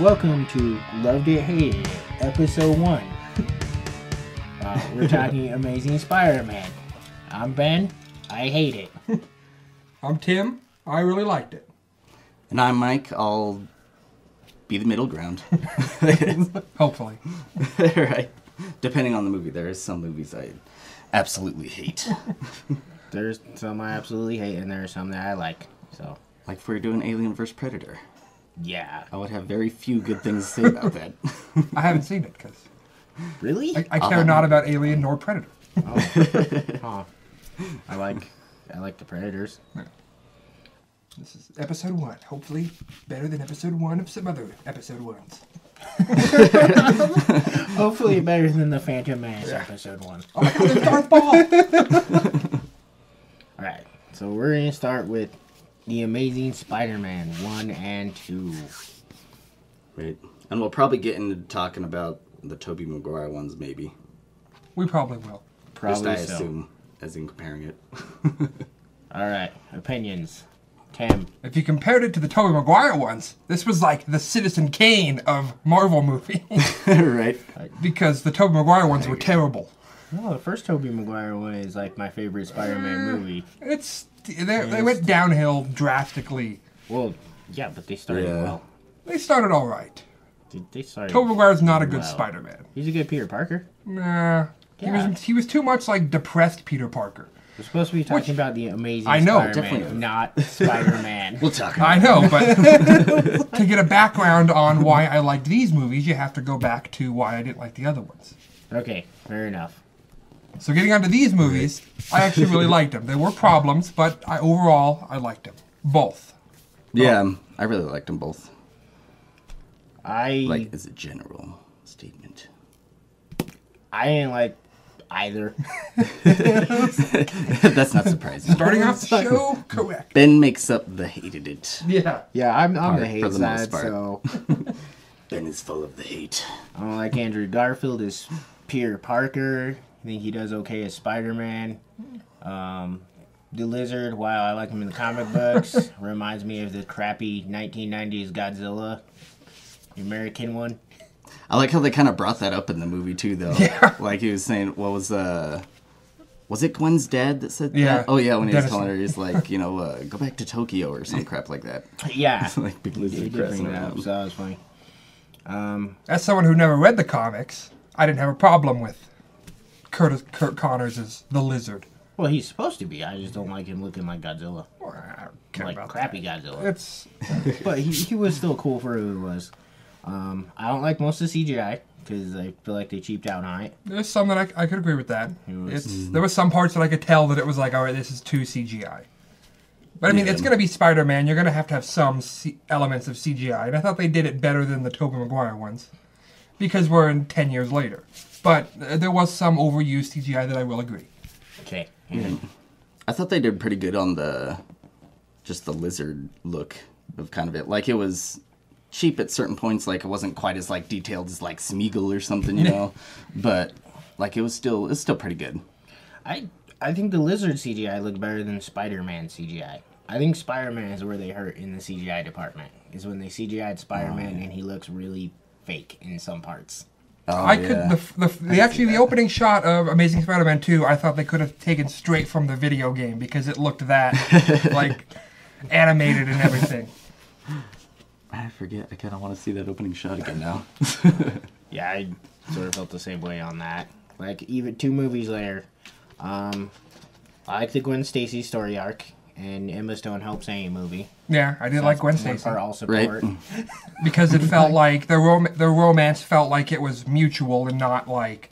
Welcome to Loved It, Hated It, Episode 1. We're talking Amazing Spider-Man. I'm Ben. I hate it. I'm Tim. I really liked it. And I'm Mike. I'll be the middle ground. Hopefully. Right. Depending on the movie. There are some movies I absolutely hate. There's some I absolutely hate, and there are some that I like. So, Like if we were doing Alien vs. Predator. yeah. I would have very few good things to say about that. I haven't seen it because Really? I care not about Alien nor Predator. Huh. I like the Predators. This is episode 1. Hopefully better than episode 1 of some other episode 1s. Hopefully better than the Phantom Menace Episode 1. Oh my god, there's Darth Ball! Alright, so we're going to start with The Amazing Spider-Man 1 and 2. Right. And we'll probably get into talking about the Tobey Maguire ones, maybe. We probably will. Probably Just I so. assume, as in comparing it. Alright, opinions. Tim. If you compared it to the Tobey Maguire ones, this was like the Citizen Kane of Marvel movies. Right. Because the Tobey Maguire ones were terrible. No, the first Tobey Maguire one is like my favorite Spider-Man movie. They went downhill drastically. Well, yeah, but they started well. They started all right. They started. Tobey Maguire's not a good well. Spider-Man. He's a good Peter Parker. Nah. Yeah. He was too much like depressed Peter Parker. We're supposed to be talking about the Amazing I know, Spider-Man, definitely. not Spider-Man. We'll talk about I know, but to get a background on why I liked these movies, you have to go back to why I didn't like the other ones. Okay, fair enough. So getting onto these movies, I actually really liked them. There were problems, but overall, I liked them. Both. Yeah, I really liked them both. I Like, as a general statement. didn't like either. That's not surprising. Starting off the show, correct. Ben makes up the hated it. Yeah. Yeah, I'm Part the for hate the most side, part. so Ben is full of the hate. I don't like Andrew Garfield as Peter Parker. I think he does okay as Spider-Man. The Lizard, while I like him in the comic books, reminds me of the crappy 1990s Godzilla, the American one. I like how they kind of brought that up in the movie too, though. Yeah. Like he was saying, what was it Gwen's dad that said Yeah. that? Oh yeah, when he was Dennis. telling her, he's like, go back to Tokyo or some crap like that. Yeah, Like big he lizard did bring crossing that up, around. so that was funny. As someone who never read the comics, I didn't have a problem with Kurt Connors as the Lizard. Well, he's supposed to be. I just don't like him looking like Godzilla, Well, I don't care like about crappy that. Godzilla. It's But he was still cool for who he was. I don't like most of the CGI because I feel like they cheaped out on it. there's some that I could agree with that. was- There was some parts that I could tell that it was like, all right, this is too CGI. But I mean, Yeah. it's going to be Spider-Man. You're going to have some elements of CGI, and I thought they did it better than the Tobey Maguire ones because we're in 10 years later. But there was some overused CGI that I will agree. Okay. I thought they did pretty good on the lizard look of kind of it. Like it was cheap at certain points. Like it wasn't quite as like detailed as like Smeagol or something, you know. But like it was still pretty good. I think the Lizard CGI looked better than Spider-Man CGI. I think Spider-Man is where they hurt in the CGI department. Is when they CGI'd Spider-Man and he looks really fake in some parts. Oh, I yeah. could the opening shot of Amazing Spider-Man 2, I thought they could have taken straight from the video game because it looked that like animated and everything. I forget. I kind of want to see that opening shot again now. Yeah, I sort of felt the same way on that. Like even 2 movies later, I like the Gwen Stacy story arc, and Emma Stone helps any movie. Yeah, I did like Gwen One Stacy part I'll support. Right. because it felt like the romance felt like it was mutual and not like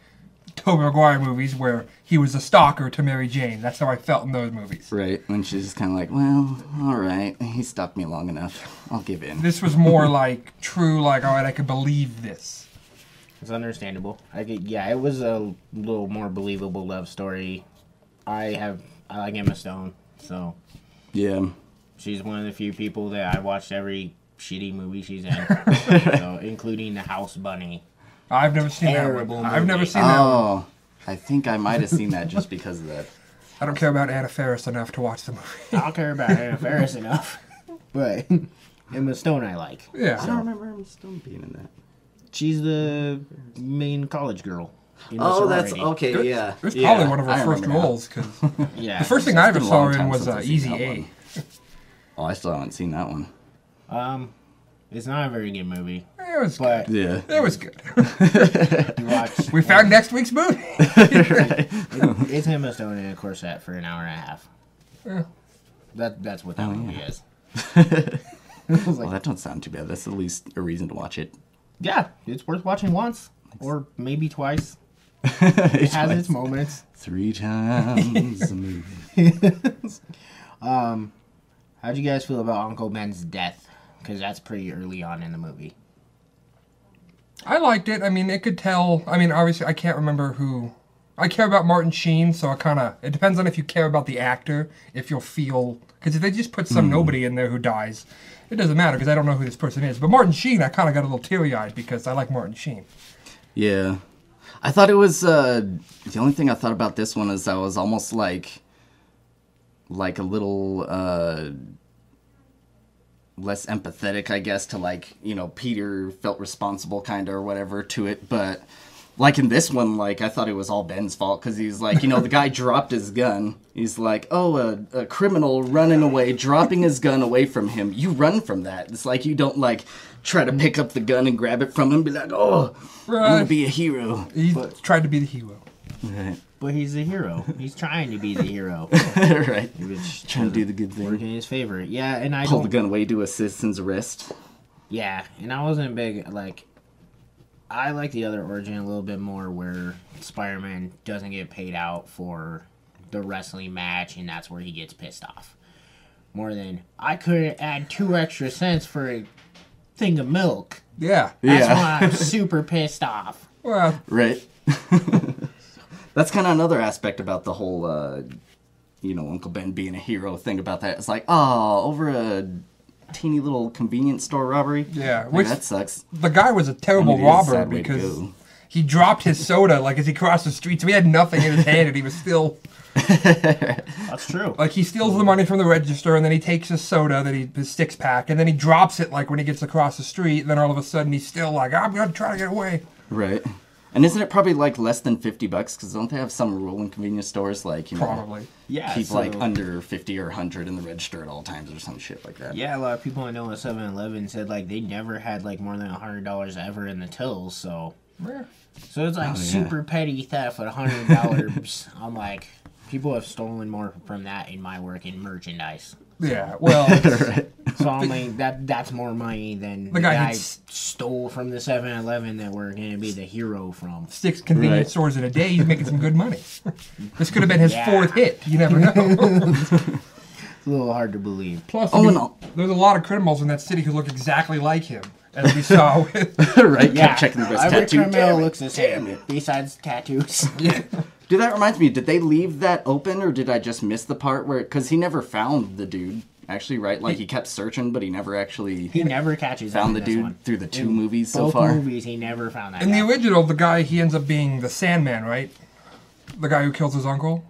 Tobey Maguire movies where he was a stalker to Mary Jane. That's how I felt in those movies. Right. And she's just kind of like, well, all right. He stopped me long enough. I'll give in. This was more like true, like, all right, I could believe this. It's understandable. It was a little more believable love story. I like Emma Stone, so Yeah. she's one of the few people that I watched every shitty movie she's in, so, including The House Bunny. I've never seen Terrible that one. I've never movie. seen that one. Oh, I think I might have seen that just because of that. I don't care about Anna Faris enough to watch the movie. I don't care about Anna Faris enough, but Emma Stone I like. Yeah. I don't remember Emma Stone being in that. She's the main college girl. In the Oh, that's sorority. okay. Yeah, It was yeah, probably one of her I first remember now. roles, because Yeah. the first thing I ever been a saw long her in time was since I've seen Easy that A. one. Oh, I still haven't seen that one. It's not a very good movie. It was But good. Yeah. It was good. you watch, We found next week's movie. it's Emma Stone in a corset for an hour and a half. Yeah. That's what that movie is. Well, that don't sound too bad. That's at least a reason to watch it. Yeah, it's worth watching once or maybe twice. It has its moments. 3 times a movie. How'd you guys feel about Uncle Ben's death? Because that's pretty early on in the movie. I liked it. I mean, it could tell. I mean, obviously, I can't remember who. I care about Martin Sheen, so it depends on if you care about the actor, if you'll feel. Because if they just put some nobody in there who dies, it doesn't matter because I don't know who this person is. But Martin Sheen, I kind of got a little teary-eyed because I like Martin Sheen. Yeah. I thought it was, the only thing I thought about this one is I was almost like a little, less empathetic, I guess, to like, Peter felt responsible kind of or whatever to it. But like in this one, like I thought it was all Ben's fault because he's like, the guy dropped his gun. He's like, oh, a criminal running away, dropping his gun away from him. You run from that. It's like you don't like try to pick up the gun and grab it from him and be like, oh, I'm going to be a hero. He tried to be the hero. Right. But he's the hero. He's trying to be the hero. Right. Which Trying to do the good work thing. in his favor. Yeah, and I Pull the don't... gun away, do a citizen's arrest. Yeah, and I wasn't big, like... I like the other origin a little bit more where Spider-Man doesn't get paid out for the wrestling match, and that's where he gets pissed off. More than, I couldn't add 2 extra cents for a thing of milk. Yeah. That's Yeah. why I'm super pissed off. Well, Right. That's kind of another aspect about the whole, Uncle Ben being a hero thing about that. It's like, oh, over a teeny little convenience store robbery? yeah. Like, Which that sucks. the guy was a terrible I mean, it is a robber sad way to because go. he dropped his soda like as he crossed the street, so he had nothing in his hand, and he was still That's true. like he steals the money from the register, and then he takes his soda his 6-pack, and then he drops it like when he gets across the street. And then all of a sudden he's still like, I'm gonna try to get away. Right. And isn't it probably like less than $50? Because don't they have some rule in convenience stores like, Probably. Yeah, keep so- like under 50 or 100 in the register at all times or some shit like that? Yeah, a lot of people I know at 7-Eleven said, like, they never had, like, more than $100 ever in the tills, so... Yeah. So it's like Oh, yeah. super petty theft at $100. I'm like, people have stolen more from that in my work in merchandise. Yeah, well, Right. So I'm like, that's more money than the guy guy who stole from the 7-Eleven that we're going to be the hero from. 6 convenience Right. stores in a day, he's making some good money. This could have been his Yeah. 4th hit. You never know. It's a little hard to believe. Plus, Oh, I mean, no. there's a lot of criminals in that city who look exactly like him, as we saw with... Right? Yeah, Kept checking the wrist every tattoo. criminal Damn it. looks the same, besides tattoos. Yeah. Dude, that reminds me, did they leave that open or did I just miss the part where, because he never found the dude, actually, right? Like he kept searching, but he never actually He never catches found him the in this dude one. through the 2 In movies so both far. movies, he never found that In guy. the original, the guy, he ends up being the Sandman, right? The guy who kills his uncle?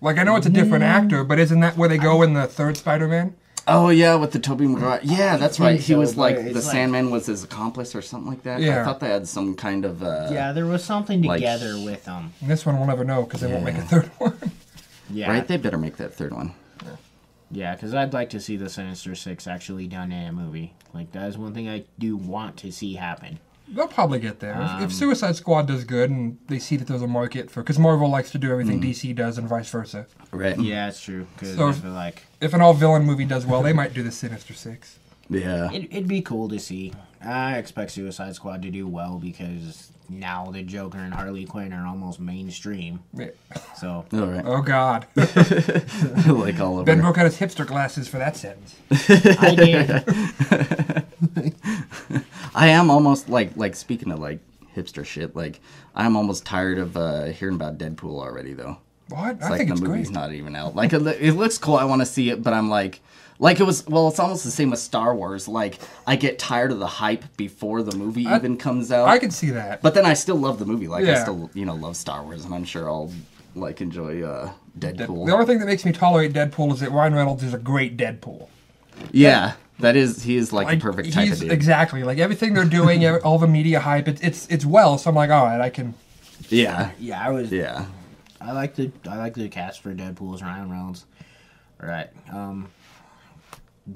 Like, I know it's a different actor, but isn't that where they go in the 3rd Spider-Man? Oh yeah, with the Tobey Maguire. Yeah, that's right. He so, was but like, it's the like- Sandman was his accomplice or something like that. Yeah. I thought they had some kind of, Yeah, there was something Like- together with them. And this one we'll never know because they won't make a Yeah. 3rd one. Yeah, right? They better make that 3rd one. yeah, because I'd like to see the Sinister Six actually done in a movie. Like, that is one thing I do want to see happen. They'll probably get there. If Suicide Squad does good and they see that there's a market for... Because Marvel likes to do everything DC does and vice versa. Right. Yeah, it's true. Because So- I feel like If an all-villain movie does well, they might do the Sinister Six. Yeah. it'd be cool to see. I expect Suicide Squad to do well because now the Joker and Harley Quinn are almost mainstream. Yeah. So, All right. Oh, God. Like all over. Ben broke out his hipster glasses for that sentence. I did. I am almost like speaking of like hipster shit. Like I'm almost tired of hearing about Deadpool already though. What? It's I like think the it's movie's great. not even out. Like it looks cool. I want to see it, but I'm like it was. Well, it's almost the same with Star Wars. Like I get tired of the hype before the movie even comes out. I can see that. But then I still love the movie. Like I Yeah. still love Star Wars, and I'm sure I'll like enjoy Deadpool. The only thing that makes me tolerate Deadpool is that Ryan Reynolds is a great Deadpool. Yeah. He is like the perfect type of dude. Exactly. Like everything they're doing, all the media hype, it's well. So I'm like, all right, I can. Yeah. Yeah, I was. Yeah. I like the cast for Deadpool's Ryan Reynolds. All right.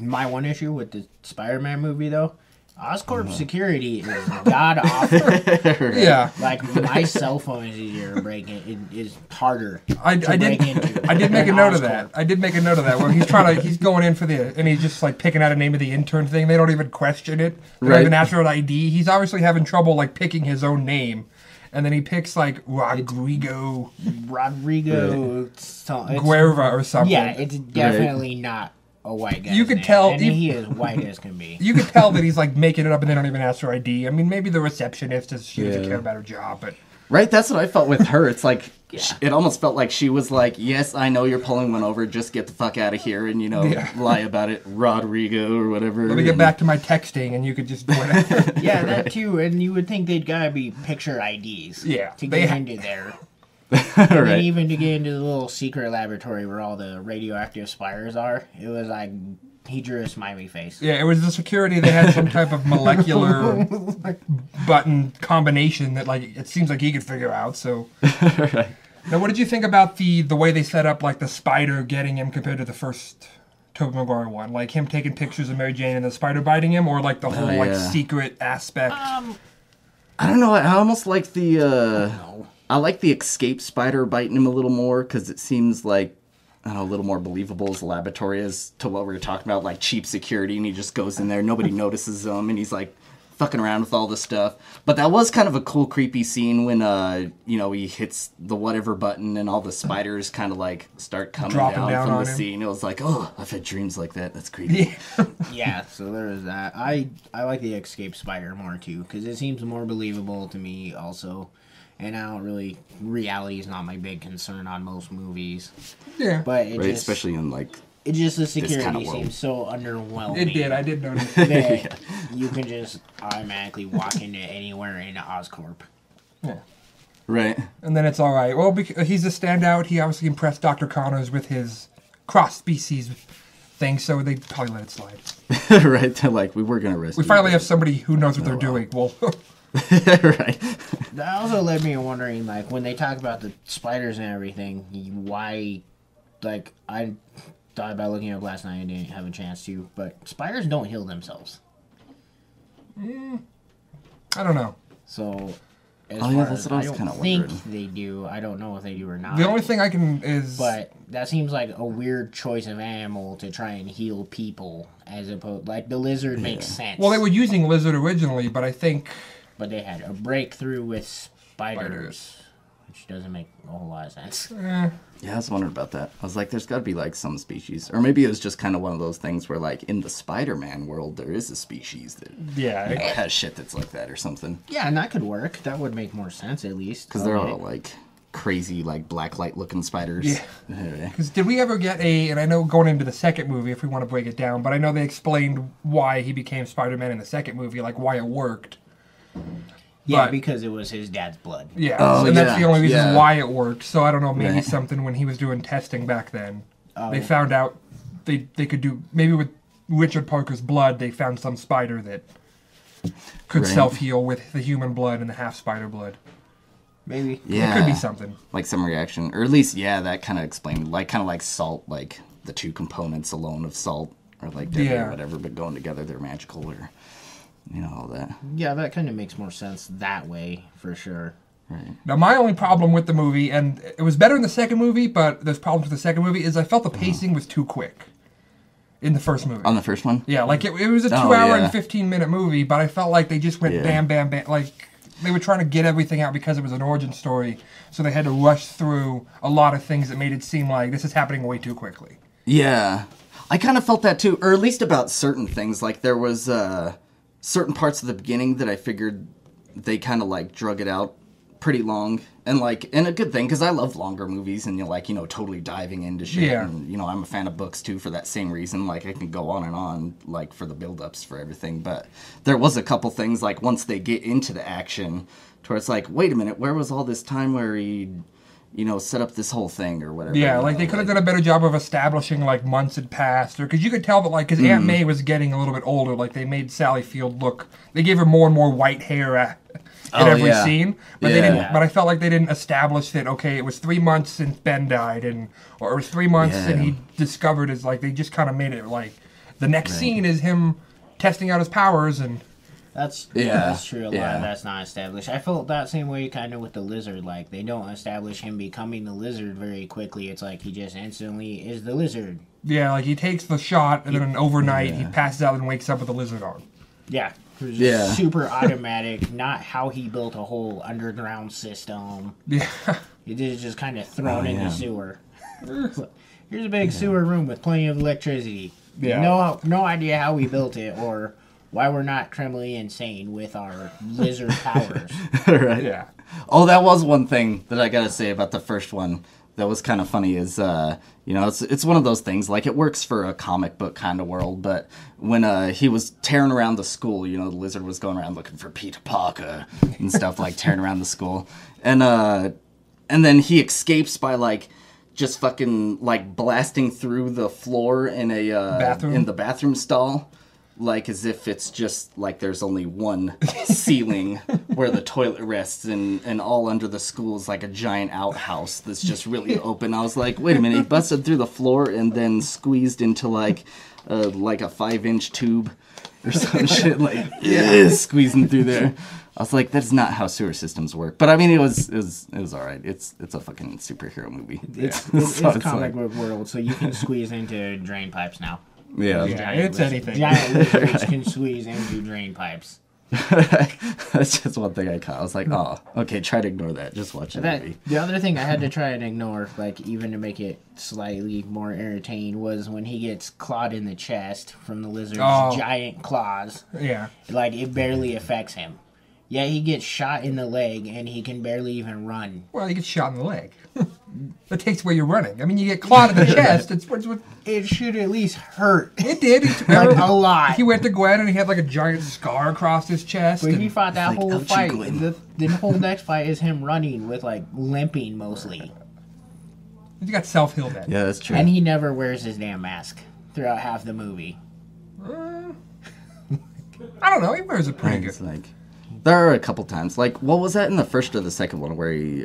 My one issue with the Spider-Man movie though, Oscorp security is god awful. Yeah. Like my cell phone is easier to break in. It is harder. I did make a note of that. I did make a note of that. When he's going in for and he's just like picking out a name of the intern thing. They don't even question it. They don't even ask for an ID. He's obviously having trouble like picking his own name. And then he picks like Rodrigo Guerra or something. Yeah, it's definitely not a white guy. You could tell, and he is white as can be. You could tell that he's like making it up, and they don't even ask for ID. I mean, maybe the receptionist she doesn't care about her job, but right. That's what I felt with her. It's like it almost felt like she was like, "Yes, I know you're pulling one over. Just get the fuck out of here and lie about it, Rodrigo or whatever." Let me get back to my texting, and you could just do it. Yeah, that too. And you would think they'd gotta be picture IDs. Yeah, to get into there. Right. And even to get into the little secret laboratory where all the radioactive spiders are, it was like he drew a smiley face. Yeah, it was the security. They had some type of molecular button combination that like it seems like he could figure out. So, Right. Now, what did you think about the way they set up like the spider getting him compared to the first Tobey Maguire one? Like him taking pictures of Mary Jane and the spider biting him, or like the whole like secret aspect? I don't know. I almost like I like the escape spider biting him a little more because it seems like, I don't know, a little more believable as a laboratory as to what we were talking about, like cheap security, and he just goes in there, nobody notices him, and he's like fucking around with all this stuff. But that was kind of a cool, creepy scene when, he hits the whatever button and all the spiders kind of like start coming down from the scene. It was like, oh, I've had dreams like that. That's creepy. Yeah, so there was that. I like the escape spider more too because it seems more believable to me also. And I don't really, reality is not my big concern on most movies. Yeah. But especially in like, it just, the security kind of seems so underwhelming. It did, I did notice. That you can just automatically walk into anywhere in Oscorp. Yeah. Right. And then it's all right. Well, he's a standout. He obviously impressed Dr. Connors with his cross-species thing, so they probably let it slide. Right. They're like, we were going to arrest you. We finally have somebody who knows what they're doing. Well... Right. That also led me to wondering, like, when they talk about the spiders and everything, why, like, I thought about looking up last night and didn't have a chance to, but spiders don't heal themselves. I don't know. So, that's what I was kind of wondering. I think they do. I don't know if they do or not. The only thing I can is... But that seems like a weird choice of animal to try and heal people, as opposed... Like, the lizard makes sense. Well, they were using lizard originally, but I think... But they had a breakthrough with spiders, which doesn't make a whole lot of sense. Yeah, I was wondering about that. I was like, there's got to be like some species, or maybe it was just kind of one of those things where, like, in the Spider-Man world, there is a species that has shit that's like that or something. Yeah, and that could work. That would make more sense at least. Because they're all like crazy, like blacklight looking spiders. Yeah. Because did we ever get and I know going into the second movie, if we want to break it down, but I know they explained why he became Spider-Man in the second movie, like why it worked. Yeah, because it was his dad's blood. Yeah, and that's the only reason why it worked. So I don't know, maybe something when he was doing testing back then. They found out they could do, maybe with Richard Parker's blood, they found some spider that could self-heal with the human blood and the half-spider blood. Maybe. Yeah. It could be something. Like some reaction. Or at least, that kind of explained, like kind of like salt, like the two components alone of salt are like deadly or whatever, but going together they're magical or... all that. Yeah, that kind of makes more sense that way, for sure. Right. Now, my only problem with the movie, and it was better in the second movie, but there's problems with the second movie, is I felt the pacing was too quick in the first movie. On the first one? Yeah, like it was a 2 hour and 15-minute movie, but I felt like they just went bam, bam, bam. Like, they were trying to get everything out because it was an origin story, so they had to rush through a lot of things that made it seem like this is happening way too quickly. Yeah. I kind of felt that too, or at least about certain things. Like, there was... certain parts of the beginning that I figured they kind of like drug it out pretty long, and a good thing because I love longer movies and totally diving into shit. Yeah. And I'm a fan of books too for that same reason. Like I can go on and on like for the build-ups for everything. But there was a couple things like once they get into the action, to where it's like, wait a minute, where was all this time where he set up this whole thing or whatever. Yeah, like they could have done a better job of establishing like months had passed, or because you could tell that like because Aunt May was getting a little bit older, like they made Sally Field look. They gave her more and more white hair in every scene, but they didn't. But I felt like they didn't establish that. Okay, it was 3 months since Ben died, or it was 3 months and he discovered his like. They just kind of made it like the next scene is him testing out his powers and. That's true. A lot of that's not established. I felt that same way kind of with the lizard. Like, they don't establish him becoming the lizard very quickly. It's like he just instantly is the lizard. Yeah, like he takes the shot and then overnight he passes out and wakes up with a lizard arm. Yeah. It was just super automatic. Not how he built a whole underground system. Yeah. It is just kind of thrown in the sewer. Here's a big sewer room with plenty of electricity. Yeah. No idea how we built it or why we're not criminally insane with our lizard powers. Right. Yeah. Oh, that was one thing that I gotta say about the first one that was kind of funny is, it's one of those things, like it works for a comic book kind of world, but when he was tearing around the school, the lizard was going around looking for Peter Parker and stuff, like tearing around the school. And then he escapes by like, just fucking like blasting through the floor in in the bathroom stall. Like as if it's just like there's only one ceiling where the toilet rests and all under the school is like a giant outhouse that's just really open. I was like, wait a minute, he busted through the floor and then squeezed into like a 5-inch tube or some shit, like squeezing through there. I was like, that's not how sewer systems work. But I mean, it was all right. It's a fucking superhero movie. It's comic book world, so you can squeeze into drain pipes now. Yeah, it's anything. Giant lizards can squeeze into drain pipes. That's just one thing I caught. I was like, oh, okay, try to ignore that. Just watch the movie. The other thing I had to try and ignore, like even to make it slightly more entertaining, was when he gets clawed in the chest from the lizard's giant claws. Yeah. Like it barely affects him. Yeah, he gets shot in the leg and he can barely even run. Well, he gets shot in the leg. That takes where you're running. I mean, you get clawed in the chest. It's what it should at least hurt. It did. Like a lot. He went to Gwen and he had like a giant scar across his chest. But he fought that whole fight. The whole next fight is him running with like limping mostly. He's got self-heal then. Yeah, that's true. And he never wears his damn mask throughout half the movie. I don't know. He wears it pretty good. Like, there are a couple times. Like, what was that in the first or the second one where he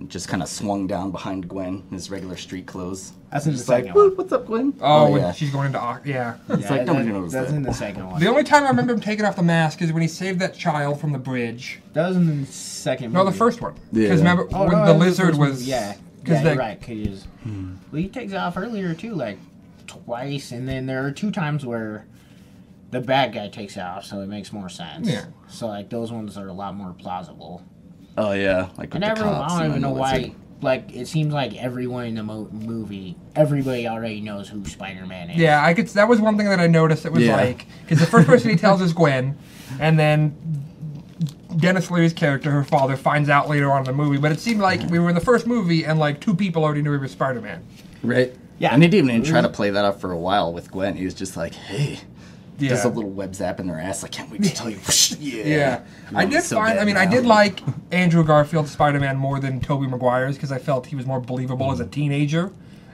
just kind of swung down behind Gwen in his regular street clothes? That's in the second one. What's up, Gwen? Oh, when she's going into It's like nobody knows That's that. in the second one. The only time I remember him taking off the mask is when he saved that child from the bridge. That was in the second movie. No, the first one. Yeah. Because remember when the lizard was... Yeah, you're right. Cause well, he takes it off earlier too, like twice, and then there are 2 times where the bad guy takes it off, so it makes more sense. Yeah. So like those ones are a lot more plausible. Oh yeah, like with the cops. I don't even know why. Like it seems like everyone in the movie, everybody already knows who Spider-Man is. Yeah, that was one thing that I noticed. It was like because the first person he tells is Gwen, and then Dennis Leary's character, her father, finds out later on in the movie. But it seemed like we were in the first movie, and like 2 people already knew he was Spider-Man. Right. Yeah. And he didn't even try to play that up for a while with Gwen. He was just like, hey. Yeah. Just a little web zap in their ass. I can't wait to tell you. Yeah. I did I did like Andrew Garfield's Spider-Man more than Tobey Maguire's because I felt he was more believable as a teenager.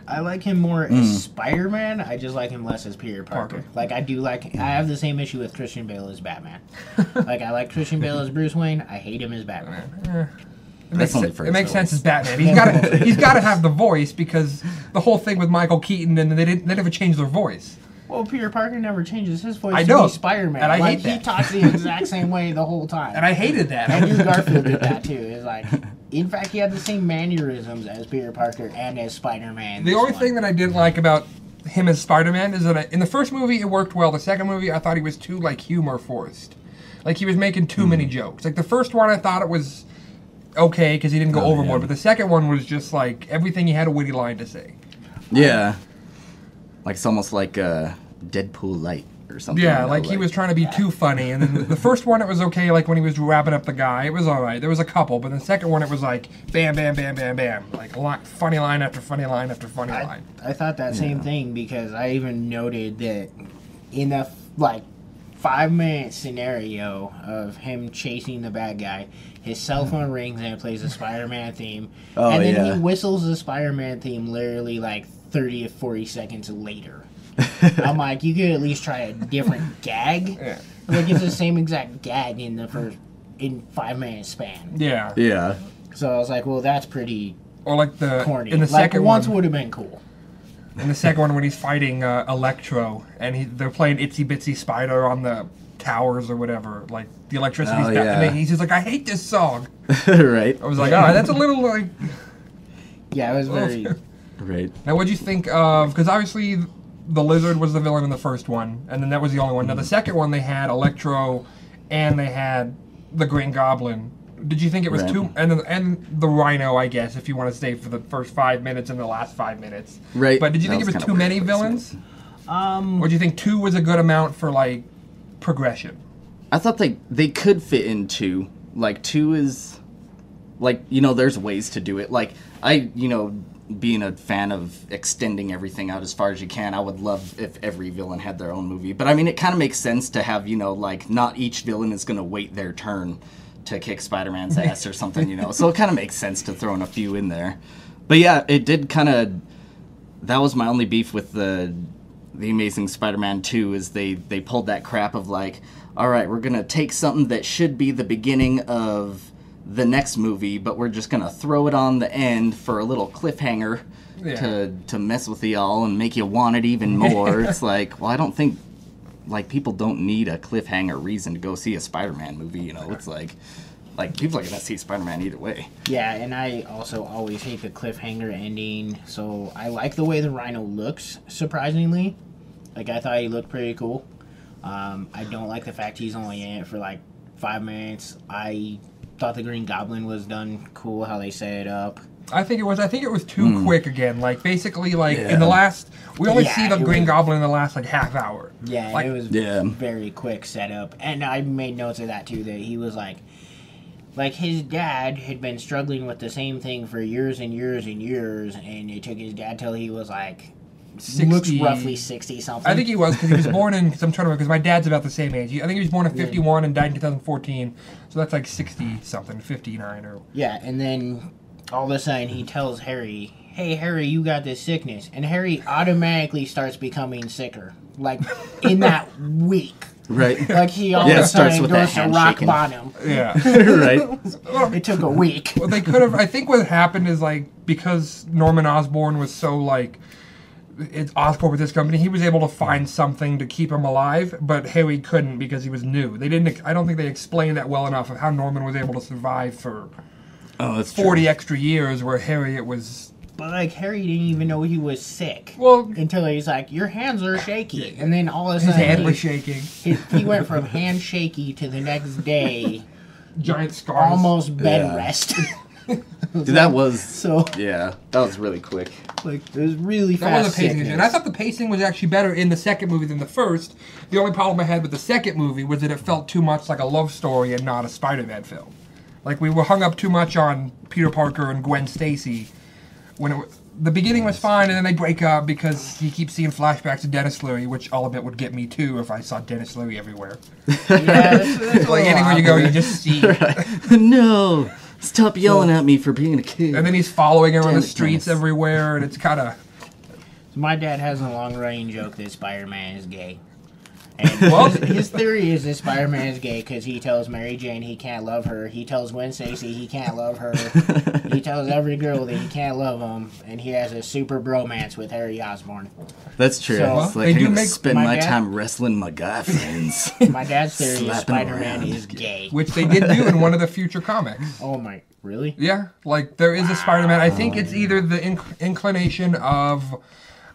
I like him more as Spider-Man. I just like him less as Peter Parker. Like I have the same issue with Christian Bale as Batman. Like I like Christian Bale as Bruce Wayne. I hate him as Batman. It makes sense as Batman. He's got to have the voice because the whole thing with Michael Keaton and they never changed their voice. Well, Peter Parker never changes his voice I to know. be Spider-Man. And I hate that. He talks the exact same way the whole time. And I hated that. Andrew Garfield did that too. It's like, in fact, he had the same mannerisms as Peter Parker and as Spider-Man. The only thing that I didn't like about him as Spider-Man is that in the first movie it worked well. The second movie I thought he was too like humor forced. Like he was making too many jokes. Like the first one I thought it was okay because he didn't go overboard, but the second one was just like everything he had a witty line to say. Yeah. Like it's almost like Deadpool light or something. Yeah, like he was trying to be too funny. And then the first one it was okay, like when he was wrapping up the guy, it was alright. There was a couple, but the second one it was like bam, bam, bam, bam, bam. Like funny line after funny line after funny line. I thought that same thing because I even noted that in the 5-minute scenario of him chasing the bad guy. His cell phone rings and it plays the Spider-Man theme. Oh, and then yeah. he whistles the Spider-Man theme literally like 30 to 40 seconds later. I'm like, you could at least try a different gag. Yeah. Like, it's the same exact gag in 5-minute span. Yeah. Yeah. So I was like, well, that's pretty Or like the corny. in the Like, second once one. would have been cool. In the second one, when he's fighting Electro, and they're playing Itsy Bitsy Spider on the towers or whatever, like the electricity's Oh, got, yeah. and then he's just like, I hate this song. Right. I was like, oh, that's a little like. Yeah, it was very... Right. Now, what'd you think of? Because obviously, the Lizard was the villain in the first one, and then that was the only one. Now, the second one, they had Electro, and they had the Green Goblin. Did you think it was Right. too? And the Rhino, I guess, if you want to stay for the first 5 minutes and the last 5 minutes. Right. But did you That think it was kinda too weird many placement. villains? Or do you think 2 was a good amount for like progression? I thought they could fit in 2. Like 2 is like, you know, there's ways to do it. Like being a fan of extending everything out as far as you can, I would love if every villain had their own movie. But I mean, it kind of makes sense to have, like not each villain is going to wait their turn to kick Spider-Man's ass or something, So it kind of makes sense to throw in a few in there. But yeah, it did kind of. That was my only beef with the Amazing Spider-Man 2 is they pulled that crap of like, all right, we're gonna take something that should be the beginning of the next movie, but we're just gonna throw it on the end for a little cliffhanger to mess with y'all and make you want it even more. It's like, well, I don't think like people don't need a cliffhanger reason to go see a Spider-Man movie. It's like people are gonna see Spider-Man either way. Yeah, and I also always hate the cliffhanger ending. So I like the way the Rhino looks, surprisingly. Like, I thought he looked pretty cool. I don't like the fact he's only in it for like 5 minutes. I thought the Green Goblin was done cool, how they set it up. I think it was too quick again. Like basically, like Yeah. in the last, we only Yeah, see the it Green was- Goblin in the last like half hour. Yeah, Like- it was Yeah. very quick setup. And I made notes of that too, that he was like his dad had been struggling with the same thing for years and years and years, and it took his dad till he was like 60. looks roughly 60 something. I think he was because he was born in. Because I'm trying to remember. Because my dad's about the same age. I think he was born in '51 and died in 2014. So that's like 60 something, 59 or. Yeah, and then all of a sudden he tells Harry, "Hey Harry, you got this sickness," and Harry automatically starts becoming sicker, like in that week. Right. Like he all Yeah, of it a starts sudden with goes that to rock handshaking. bottom. Yeah. Right. It took a week. Well, they could have. I think what happened is like because Norman Osborn was so like. It's Oscorp with this company. He was able to find something to keep him alive, but Harry couldn't because he was new. They didn't. I don't think they explained that well enough of how Norman was able to survive for Oh, that's 40 extra years, where Harry it was. But like Harry didn't even know he was sick. Well, Until he's like, your hands are shaky. And then all of a his sudden hand was shaking. he went from hand shaky to the next day Giant scars. almost bed Yeah. rest. Dude, that was So yeah, that was really quick. like it was really That fast. was a pacing issue. sickness. And I thought the pacing was actually better in the second movie than the first. The only problem I had with the second movie was that it felt too much like a love story and not a Spider-Man film. Like we were hung up too much on Peter Parker and Gwen Stacy. When the beginning was fine, and then they break up because he keeps seeing flashbacks to Dennis Leary, which I'll admit would get me too if I saw Dennis Leary everywhere. Yeah, that's Like anywhere you go, you just see. No, stop yelling at me for being a kid. And then he's following her on the Dennis. streets everywhere, and it's kind of. My dad has a long-running joke that Spider-Man is gay. And Well- his theory is that Spider-Man is gay because he tells Mary Jane he can't love her. He tells Gwen Stacy he can't love her. He tells every girl that he can't love them. And he has a super bromance with Harry Osborn. That's true. So, it's they like do I'm gonna make- spend my my dad- time wrestling my guy friends. My dad's theory is Slapping Spider-Man around. is gay. Which they did do in one of the future comics. Oh my, really? Yeah, like there is a Spider-Man. I think it's either the inclination of,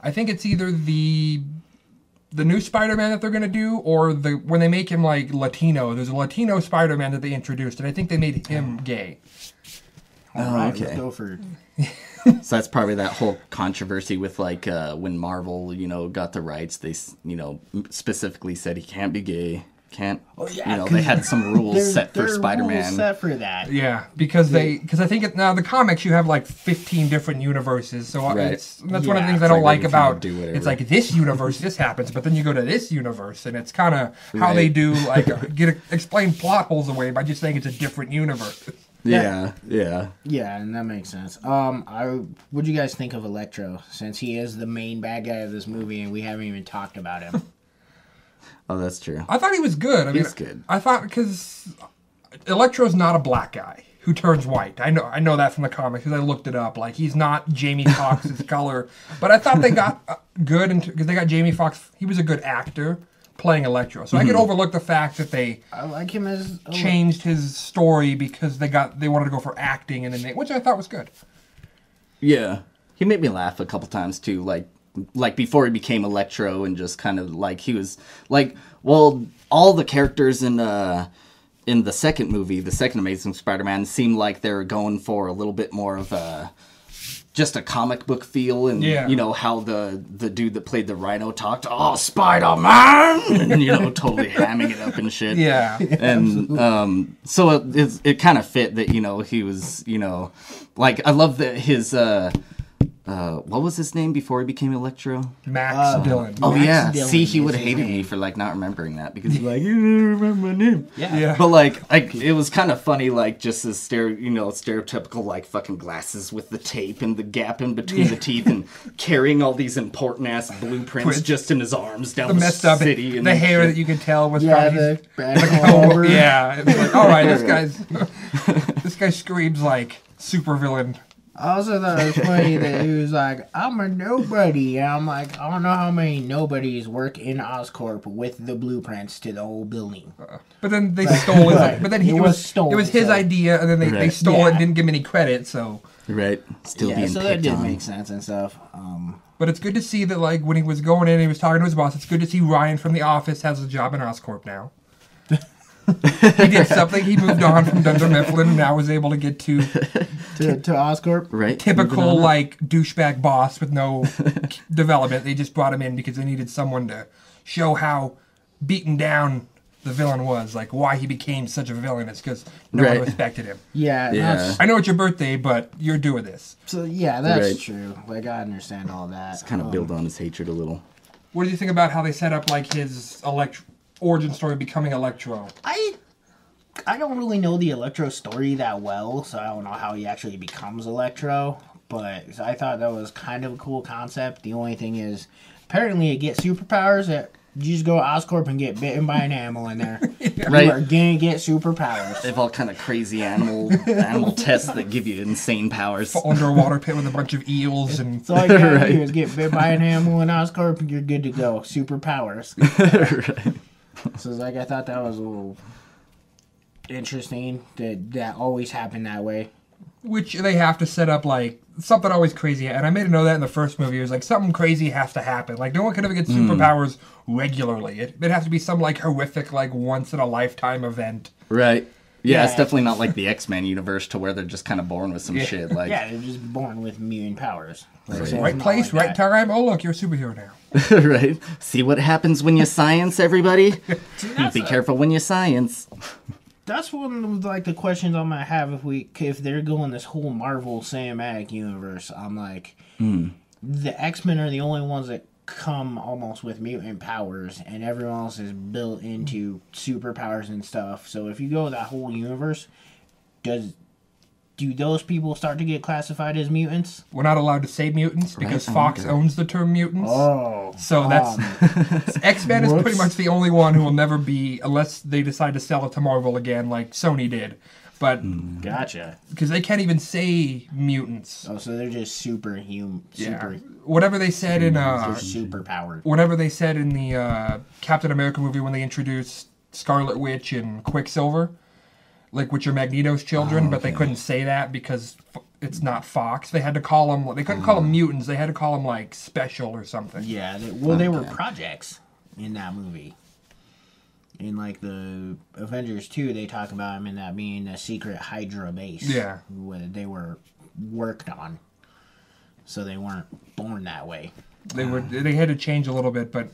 I think it's either the new Spider-Man that they're gonna do, or the when they make him like Latino. There's a Latino Spider-Man that they introduced, and I think they made him gay. All right, okay. let's go for So that's probably that whole controversy with when Marvel, got the rights. They, specifically said he can't be gay, can't. Oh, yeah, you know, they had some rules set for Spider-Man. Rules set for that. Yeah, because I think now the comics you have like 15 different universes, so Right. that's one of the things I It's don't like like they can about. do whatever. It's like this universe, this happens, but then you go to this universe, and it's kind of how they do like explain plot holes away by just saying it's a different universe. Yeah. Yeah, and that makes sense. What'd you guys think of Electro? Since he is the main bad guy of this movie, and we haven't even talked about him. Oh, that's true. I thought he was good. I mean, He's good. I thought because Electro's not a black guy who turns white. I know that from the comics because I looked it up. Like he's not Jamie Foxx's color, but I thought they got good because they got Jamie Foxx. He was a good actor playing Electro, so I could overlook the fact that they I like him as changed his story because they wanted to go for acting, and then which I thought was good. Yeah. He made me laugh a couple times too, like before he became Electro, and just kind of like he was like, well, all the characters in the second movie, the second Amazing Spider-Man, seemed like they were going for a little bit more of just a comic book feel, and you know how the dude that played the Rhino talked, "Oh, Spider-Man," and you know, totally hamming it up and shit. Yeah, and so it kind of fit that, you know, he was, you know, like I love that his what was his name before he became Electro? Max Dillon. Oh Max yeah, Dillon see, he is would have his hated name. me for like not remembering that because he's like, you didn't remember my name. Yeah. But like, it was kind of funny, like just this stereotypical like fucking glasses with the tape and the gap in between the teeth, and carrying all these important ass blueprints just in his arms down The the messed up city. And the hair shit. that you could tell was Yeah, probably the bad over. yeah. It was like, all right, this guy screams like supervillain. I also thought it was funny that he was like, "I'm a nobody," and I'm like, I don't know how many nobodies work in Oscorp with the blueprints to the whole building. But then they stole it. Right. But then It it was was stolen, It was his so- idea, and then they Right. stole it and Yeah. didn't give him any credit. So, Right, still Yeah, being so that picked did on. make sense and stuff. but it's good to see that like when he was going in, and he was talking to his boss. It's good to see Ryan from The Office has a job in Oscorp now. He did something. He moved on from Dunder Mifflin, and now was able to get to to Oscorp. Right, typical like douchebag boss with no development. They just brought him in because they needed someone to show how beaten down the villain was, like why he became such a villain. It's because no one Right. respected him. Yeah, Yeah. that's, I know it's your birthday, but you're doing this. so yeah, that's Right. true. Like I understand all that. kind of build on his hatred a little. What do you think about how they set up like his origin story becoming Electro? I don't really know the Electro story that well, so I don't know how he actually becomes Electro. But I thought that was kind of a cool concept. The only thing is, apparently, it gets superpowers that you just go to Oscorp and get bitten by an animal in there. Right. You are gonna get superpowers. They have all kind of crazy animal tests that give you insane powers. Fall under a water pit with a bunch of eels and So all you gotta Right. do is get bit by an animal in Oscorp and you're good to go. Superpowers. Right. So it's like I thought that was a little interesting. That always happened that way. which they have to set up like something always crazy. And I made a note of that in the first movie. It was like something crazy has to happen. Like no one can ever get superpowers regularly. It has to be some like horrific, like once in a lifetime event. Right. Yeah, it's Yeah. definitely not like the X-Men universe to where they're just kind of born with some shit. Like, Yeah, they're just born with mutant powers. Like, so it's Right not place, like right that. time. Oh look, you're a superhero now. right. See what happens when you science, everybody. Be careful when you science. That's one of like the questions I'm gonna have if they're going this whole Marvel cinematic universe. I'm like, the X-Men are the only ones that come almost with mutant powers, and everyone else is built into superpowers and stuff. So if you go that whole universe, do those people start to get classified as mutants? We're not allowed to say mutants because Right, I Fox wonder. owns the term mutants. Oh, So that's X-Men is pretty Whoops. much the only one who will never be, unless they decide to sell it to Marvel again, like Sony did. But gotcha. because they can't even say mutants. Oh, so they're just superhuman, super, Whatever they said in they're super powered. whatever they said in the Captain America movie when they introduced Scarlet Witch and Quicksilver, like which are Magneto's children, but they couldn't say that because it's not Fox. They had to call them. They couldn't call them mutants. They had to call them like special or something. Yeah, they were projects in that movie. In like the Avengers 2, they talk about them in that being a secret Hydra base. Yeah. Where they were worked on. So they weren't born that way. They had to change a little bit, but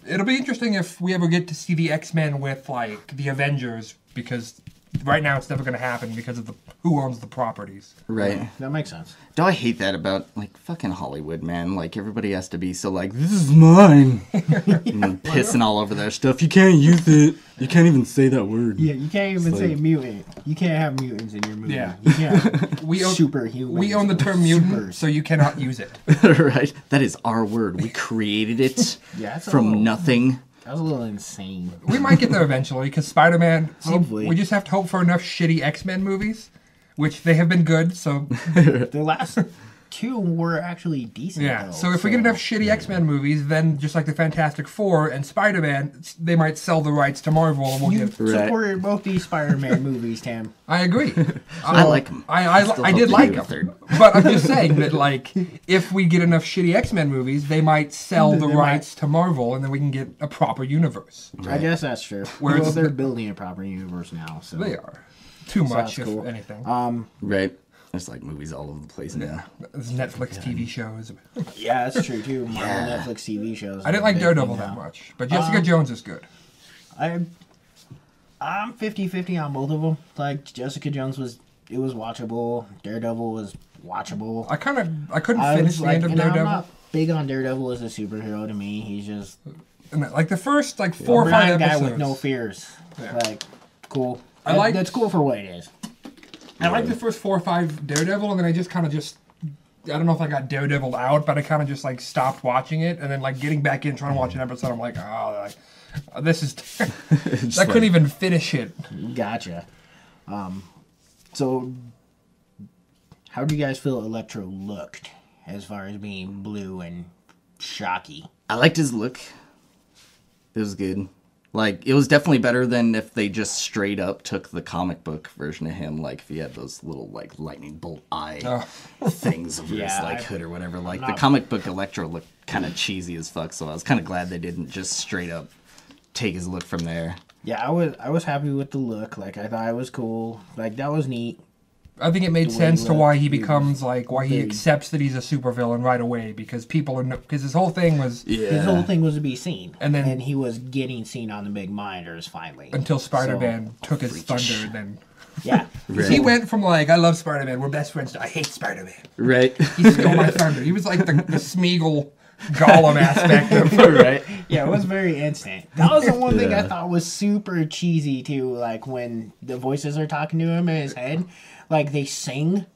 It'll be interesting if we ever get to see the X-Men with, like, the Avengers, because right now it's never going to happen because of who owns the properties. Right. That makes sense. Do I hate that about, like, fucking Hollywood, man? Like, everybody has to be so, like, this is mine. And pissing all over their stuff. You can't use it. You can't even say that word. Yeah, you can't even say mutant. You can't have mutants in your movie. Yeah. You can't have superhumans. We own the term mutant, so you cannot use it. Right? That is our word. We created it from nothing. That was a little insane. We might get there eventually, because Spider-Man... Hopefully. We just have to hope for enough shitty X-Men movies, which they have been good, so... The last 2 were actually decent, Yeah, though, so if we get enough shitty X-Men movies, then just like the Fantastic Four and Spider-Man, they might sell the rights to Marvel, and we'll You get... supported both these Spider-Man movies, Tim. I agree. I like them. I did like them. But I'm just saying that, like, if we get enough shitty X-Men movies, they might sell the rights to Marvel, and then we can get a proper universe. I guess that's true. Whereas they're building a proper universe now, so... They are. Too much, that's cool. if anything. Right. There's, like, movies all over the place now. There's Netflix TV shows. Yeah, that's true, too. Marvel Netflix TV shows. I didn't like Daredevil that much, but Jessica Jones is good. I'm 50-50 on both of them. Like, Jessica Jones was watchable. Daredevil was watchable. I couldn't finish the end of Daredevil. I'm not big on Daredevil as a superhero to me. He's just... And like the first 4 or 5 guy episodes. with no fears. Yeah. Like, cool. That's cool for what it is. I like the first 4 or 5 Daredevil, and then I just I don't know if I got Daredeviled out, but I kind of just like stopped watching it, and then like getting back in trying to watch an episode, I'm like, this is I couldn't even finish it. Gotcha. So how do you guys feel Electro looked as far as being blue and shocky? I liked his look. It was good. Like, it was definitely better than if they just straight up took the comic book version of him. Like, if he had those little, like, lightning bolt eye things over his, like, hood or whatever. Like, the comic book Electro looked kind of cheesy as fuck, so I was kind of glad they didn't just straight up take his look from there. Yeah, I was happy with the look. Like, I thought it was cool. Like, that was neat. I think it made sense to why he becomes, like, why he accepts that he's a supervillain right away, because because his whole thing was... His whole thing was to be seen. And he was getting seen on the big monitors, finally. Until Spider-Man took his thunder, then... Yeah. Right. He went from, like, I love Spider-Man, we're best friends, to I hate Spider-Man. Right. He stole my thunder. He was like the Smeagol Gollum aspect of it. Right. Yeah, it was very instant. That was the one thing I thought was super cheesy, too, like, when the voices are talking to him in his head. Like, they sing.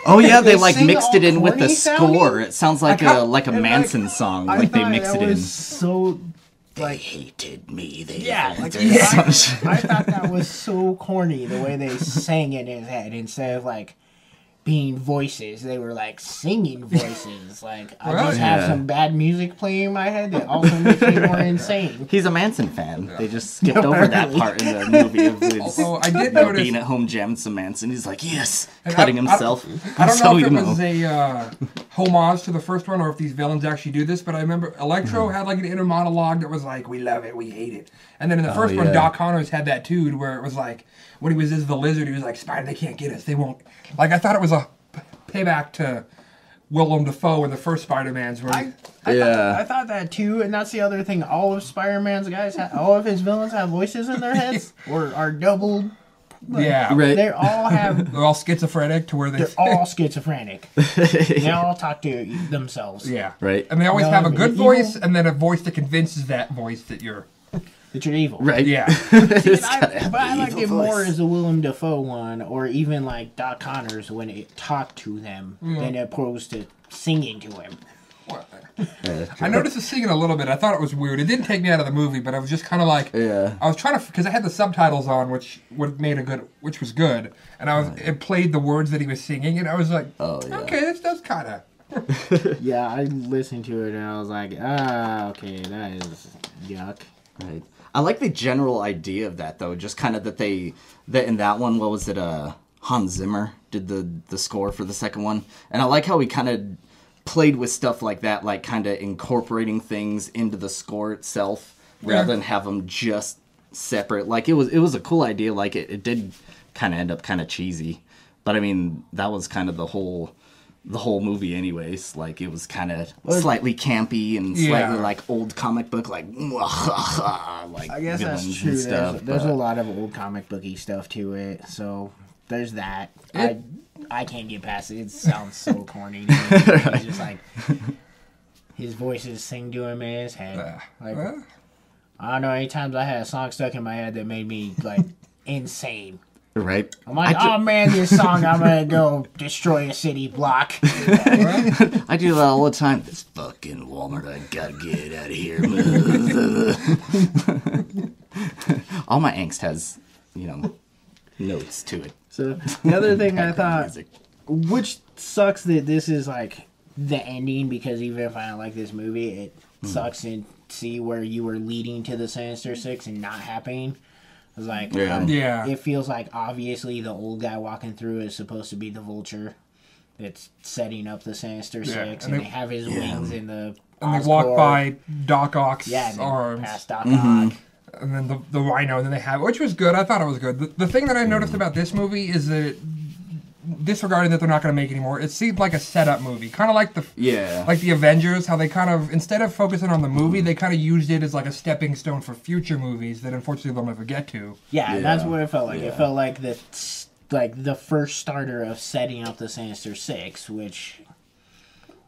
Oh yeah, they like mixed it in with the sounding? score. It sounds like a Manson song. Like they mix it in. So, like, they hated me. I thought that was so corny the way they sang in his head instead of like being voices. They were like singing voices. Like I just have some bad music playing in my head that also makes me more insane. He's a Manson fan. They just skipped over that part in the movie of his Although I did notice being at home jamming some Manson. He's like, yes, cutting himself. I don't know if it was a homage to the first one or if these villains actually do this, but I remember Electro had like an inner monologue that was like, we love it, we hate it. And then in the first one, Doc Connors had that too, where it was like, when he was as the lizard, he was like, Spider, they can't get us, they won't. Like, I thought it was a payback to Willem Dafoe in the first Spider-Mans. I thought that too, and that's the other thing. All of Spider-Man's guys, all of his villains have voices in their heads, or are doubled. Yeah, right. They're all schizophrenic to where they're all schizophrenic. They all talk to themselves. Yeah, right. And they always have a good voice, and then a voice that convinces that voice that you're evil. Right. Yeah. But I liked it more as the Willem Dafoe one, or even like Doc Connors when it talked to them, than opposed to singing to him. I noticed the singing a little bit. I thought it was weird. It didn't take me out of the movie, but I was just kind of like, I was trying to, because I had the subtitles on, which was good, and it played the words that he was singing, and I was like, okay, this does kind of. Yeah, I listened to it and I was like, okay, that is yuck. Right. I like the general idea of that though, just kind of that in that one, what was it? Hans Zimmer did the score for the second one, and I like how he kind of played with stuff like that, like kind of incorporating things into the score itself rather than have them just separate. Like it was a cool idea. Like it did kind of end up kind of cheesy, but I mean that was kind of the whole the whole movie anyways. Like, it was kind of slightly campy and slightly like old comic book, like I guess that's true. There's a lot of old comic booky stuff to it, so there's that. I can't get past it. It sounds so corny to me. He's just like, his voices sing to him in his head. Like, I don't know, any times I had a song stuck in my head that made me, like, insane. Right. I'm like, oh man, this song, I'm gonna go destroy a city block. I do that all the time. This fucking Walmart, I gotta get out of here. All my angst has, notes to it. So, the other thing I thought, which sucks that this is like the ending, because even if I don't like this movie, it sucks to see where you were leading to the Sinister Six and not happening. I was like, it feels like obviously the old guy walking through is supposed to be the Vulture that's setting up the Sinister Six, and they have his wings in the and they walk by Doc Ock's arms. Past Doc Ock. And then the Rhino, and then they have, which was good. I thought it was good. The thing that I noticed about this movie is that, disregarding that they're not going to make anymore, it seemed like a setup movie, kind of like the Avengers, how they kind of, instead of focusing on the movie, they kind of used it as like a stepping stone for future movies that unfortunately they'll never get to. Yeah, that's what it felt like. It felt like the first starter of setting up the Sinister Six, which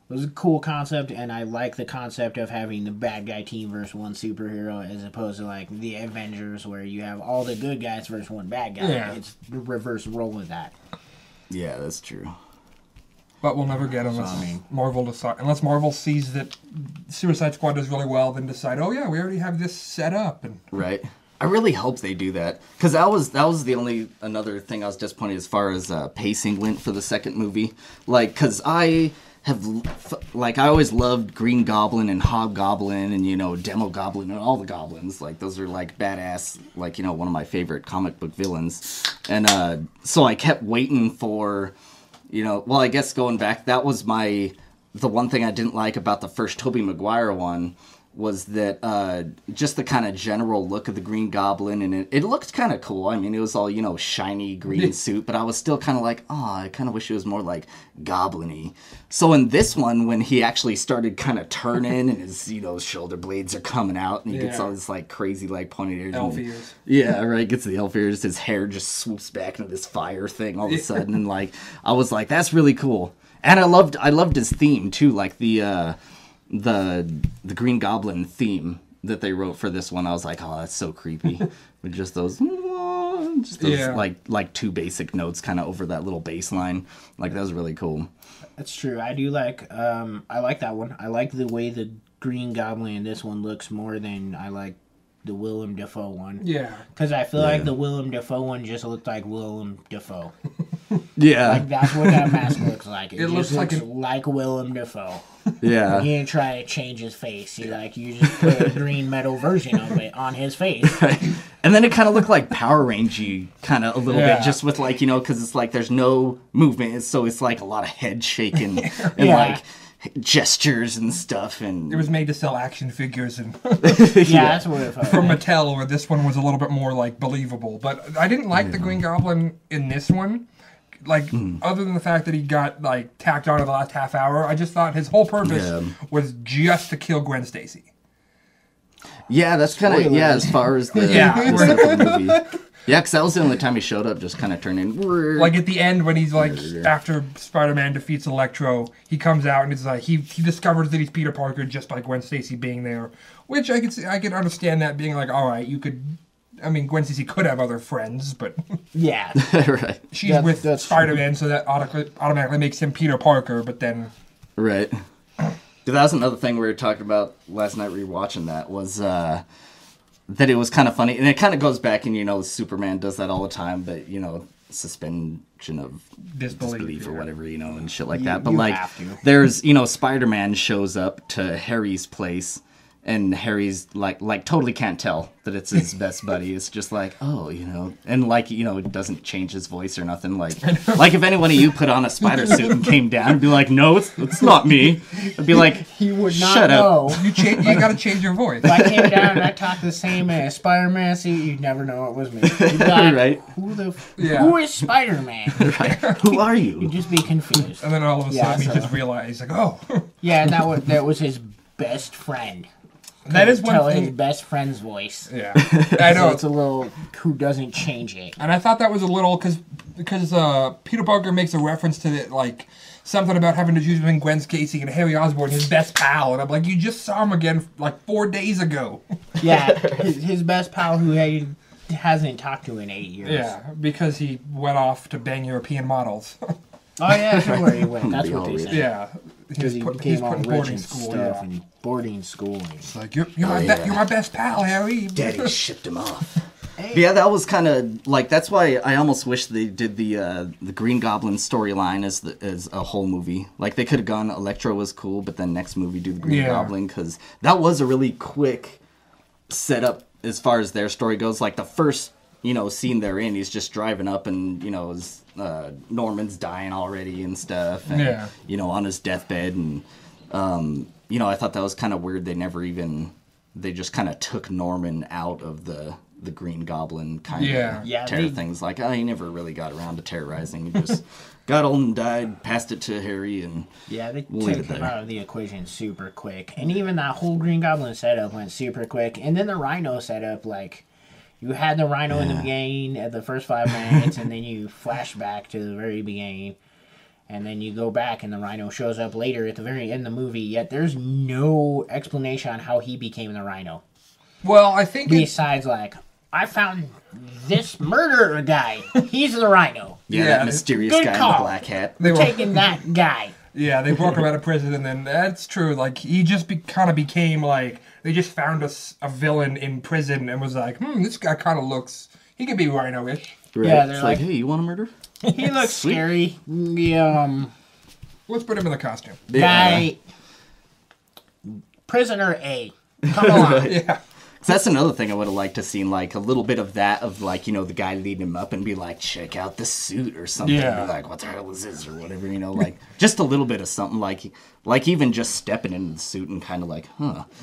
was a cool concept, and I like the concept of having the bad guy team versus one superhero, as opposed to like the Avengers, where you have all the good guys versus one bad guy. Yeah. It's the reverse role of that. Yeah, that's true. But we'll never get unless unless Marvel sees that Suicide Squad does really well, then decide, oh yeah, we already have this set up. And right. I really hope they do that, because that was the another thing I was disappointed as far as pacing went for the second movie. Like, because I always loved Green Goblin and Hobgoblin and, Demogoblin and all the goblins. Like, those are, like, badass, like, one of my favorite comic book villains. And so I kept waiting for, I guess going back, that was the one thing I didn't like about the first Tobey Maguire one, was that just the kind of general look of the Green Goblin, and it looked kind of cool. I mean, it was all, shiny green suit, but I was still kind of like, I kind of wish it was more like goblin-y. So in this one, when he actually started kind of turning and his, shoulder blades are coming out, and he gets all this like crazy like pointed ears. Elf ears. Yeah, right, gets the elf ears, his hair just swoops back into this fire thing all of a sudden, and like, I was like, that's really cool. And I loved his theme too, like the Green Goblin theme that they wrote for this one. I was like, oh, that's so creepy. With just those like two basic notes kind of over that little bass line. Like, that was really cool. That's true. I do like I like that one. I like the way the Green Goblin in this one looks more than I like the Willem Dafoe one. Yeah. Because I feel like the Willem Dafoe one just looked like Willem Dafoe. Yeah. Like, that's what that mask looks like. It just looks like Willem Dafoe. Yeah. You didn't try to change his face. You just put a green metal version of it on his face. Right. And then it kind of looked like Power Ranger kind of a little bit, just with like, because it's like there's no movement, so it's like a lot of head shaking and like gestures and stuff. And it was made to sell action figures and that's what it felt from like. Mattel, where this one was a little bit more like believable. But I didn't like the Green Goblin in this one. Like, other than the fact that he got, like, tacked on in the last half hour, I just thought his whole purpose was just to kill Gwen Stacy. Yeah, that's kind of, as far as the second movie. Yeah, because that was the only time he showed up, just kind of turning. Like, at the end, when he's, like, after Spider-Man defeats Electro, he comes out and it's like, he discovers that he's Peter Parker just by Gwen Stacy being there. Which I could understand that being like, all right, you could... I mean, Gwen Stacy could have other friends, but yeah, right. She's with Spider-Man, so that automatically makes him Peter Parker. But then, right. That was another thing we were talking about last night. Rewatching that was that it was kind of funny, and it kind of goes back, and Superman does that all the time, but suspension of disbelief or whatever, and shit like that. But like, there's Spider-Man shows up to Harry's place. And Harry's like totally can't tell that it's his best buddy. It's just like, oh, you know, and like, you know, it doesn't change his voice or nothing. Like if any one of you put on a spider suit and came down and be like, no, it's not me. I'd be like, he would not shut know. up. You gotta change your voice. If I came down and I talked the same as Spider-Man suit, you'd never know it was me. You'd be like, Right. Who is Spider-Man? Right. Who are you? You'd just be confused. And then all of a sudden so- he just realized, like, oh. Yeah, and that was his best friend. That is one Tell thing. his best friend's voice. Yeah. I know. So it's a little who doesn't change it. And I thought that was a little, because Peter Parker makes a reference to it, like, something about having to choose between Gwen Stacy and Harry Osborn, his best pal. And I'm like, you just saw him again, like, 4 days ago. Yeah, his best pal who he hasn't talked to in 8 years. Yeah, because he went off to bang European models. Oh, yeah, that's where he went. That's what they said. Yeah. Because he he's became all put in rich boarding and school, stuff, yeah. and boarding school. And... It's like, you're my best pal, Harry. Daddy shipped him off. But yeah, that was kind of like, that's why I almost wish they did the Green Goblin storyline as a whole movie. Like, they could have gone Electro was cool, but then next movie do the Green Goblin, because that was a really quick setup as far as their story goes. Like, the first, you know, scene they're in, he's just driving up and, you know, Norman's dying already and stuff, and you know, on his deathbed, and you know, I thought that was kind of weird. They just kind of took Norman out of the Green Goblin kind of terror things. Like, oh, he never really got around to terrorizing. He just got old and died, passed it to Harry, and they took him out of the equation super quick. And even that whole Green Goblin setup went super quick. And then the Rhino setup, like, you had the Rhino in the beginning at the first 5 minutes, and then you flash back to the very beginning, and then you go back, and the Rhino shows up later at the very end of the movie, yet there's no explanation on how he became the Rhino. Well, I think besides, like, I found this murderer guy. He's the Rhino. Yeah, that mysterious guy in the black hat. We're taking that guy. Yeah, they broke him out of prison, and then that's true. Like, he just kind of became, like, they just found a villain in prison and was like, this guy kind of looks, he could be Rhino-ish. Right. Yeah, they're it's like, hey, you want to murder? He looks scary. Let's put him in the costume. Guy, Prisoner A. Come on. Yeah. So that's another thing I would have liked to seen, like, a little bit of that, of, like, you know, the guy leading him up and be like, check out the suit or something. Yeah. Be like, what the hell is this or whatever, you know, like, just a little bit of something, like even just stepping into the suit and kind of like,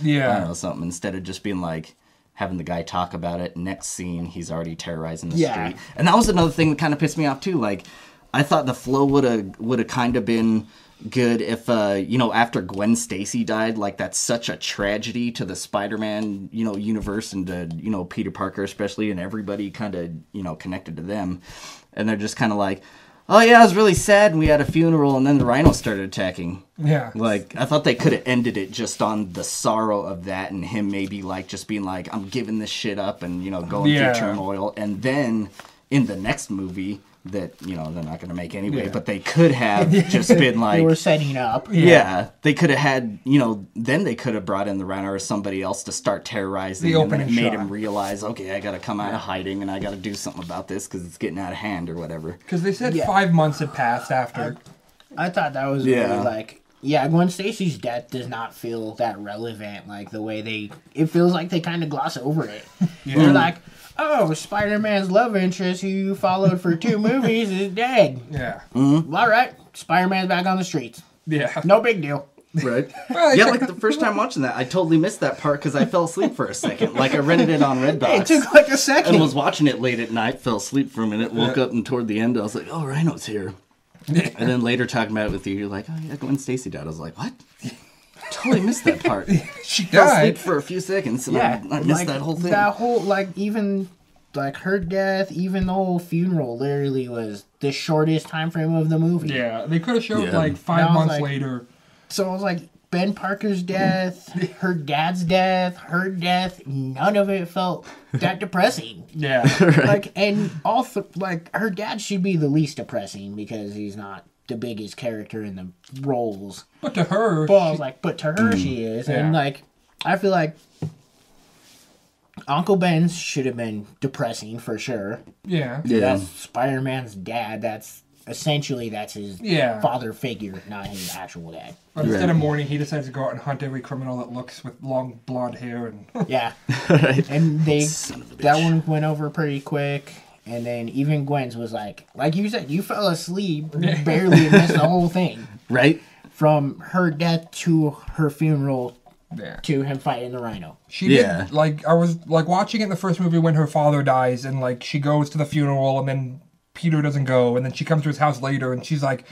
Yeah. I don't know, something, instead of just being like, having the guy talk about it. Next scene, he's already terrorizing the street. And that was another thing that kind of pissed me off, too. Like, I thought the flow would have kind of been good if, you know, after Gwen Stacy died, like, that's such a tragedy to the Spider-Man, you know, universe, and to, you know, Peter Parker especially, and everybody kind of, you know, connected to them. And they're just kind of like, oh yeah, it was really sad, and we had a funeral, and then the Rhino started attacking. Yeah. Like, I thought they could have ended it just on the sorrow of that, and him maybe, like, just being like, I'm giving this shit up, and, you know, going through turmoil. And then, in the next movie, that, you know, they're not going to make anyway, but they could have just been like... They were setting up. Yeah. They could have had, you know, then they could have brought in the Rhino or somebody else to start terrorizing him, and it made him realize, okay, I got to come out of hiding, and I got to do something about this because it's getting out of hand or whatever. Because they said 5 months had passed after. I thought that was really, like... Yeah, Gwen Stacy's death does not feel that relevant, like, the way they... It feels like they kind of gloss over it. They're like... Oh, Spider-Man's love interest, who you followed for 2 movies, is dead. Yeah. Mm-hmm. All right, Spider-Man's back on the streets. Yeah. No big deal. Right. Yeah, like the first time watching that, I totally missed that part because I fell asleep for a second. Like, I rented it on Redbox. It took like a second. And was watching it late at night, fell asleep for a minute, woke up, and toward the end, I was like, oh, Rhino's here. And then later talking about it with you, you're like, oh yeah, Gwen Stacy died. I was like, what? Totally missed that part. She Fell died. asleep for a few seconds, and I missed that whole thing. That whole, like, even... Like, her death, even the whole funeral, literally was the shortest time frame of the movie. Yeah, they could have showed, like, 5 months later. So it was like, Ben Parker's death, her dad's death, her death, none of it felt that depressing. Yeah. Right. Like, and like, her dad should be the least depressing because he's not the biggest character in the roles. But to her... But I was like, but to her she is. Yeah. And, like, I feel like Uncle Ben's should have been depressing for sure. Yeah. That's Spider-Man's dad. That's essentially that's his Yeah. father figure, not his actual dad. But instead of mourning, he decides to go out and hunt every criminal that looks with long blonde hair and. Yeah, Right. and Son of a that bitch. one went over pretty quick. And then even Gwen's was like you said, you fell asleep, barely missed the whole thing. Right? From her death to her funeral Yeah. to him fighting the rhino. She Yeah. did, like, I was, like, watching it in the first movie when her father dies, and, like, she goes to the funeral, and then Peter doesn't go, and then she comes to his house later, and she's like,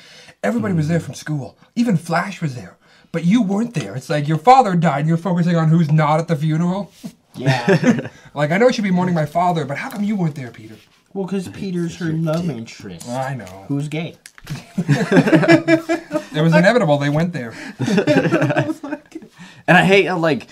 everybody was there from school. Even Flash was there. But you weren't there. It's like, your father died, and you're focusing on who's not at the funeral. Yeah. Like, I know I should be mourning my father, but how come you weren't there, Peter? Well, because Peter's her love interest. I know. Who's gay. It was inevitable. They went there. And I hate how, like,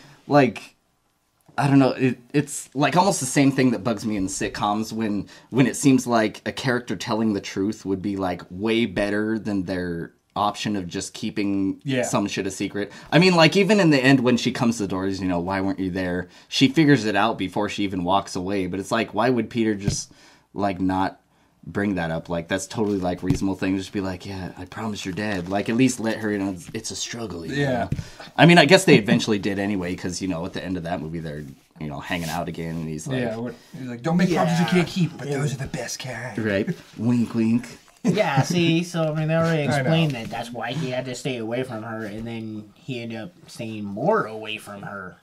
I don't know, it's like almost the same thing that bugs me in sitcoms when it seems like a character telling the truth would be, like, way better than their option of just keeping some shit a secret. I mean, like, even in the end when she comes to the doors, you know, why weren't you there? She figures it out before she even walks away, but it's like, why would Peter just, like, not bring that up? Like, that's totally, like, reasonable thing. Just be like, yeah, I promise you're dead. Like, at least let her, you know, it's a struggle. You know? I mean, I guess they eventually did anyway, because, you know, at the end of that movie, they're, you know, hanging out again, and he's like... He's like, don't make promises you can't keep, but those are the best kind. Right? Wink, wink. Yeah, see, so, I mean, they already explained that that's why he had to stay away from her, and then he ended up staying more away from her.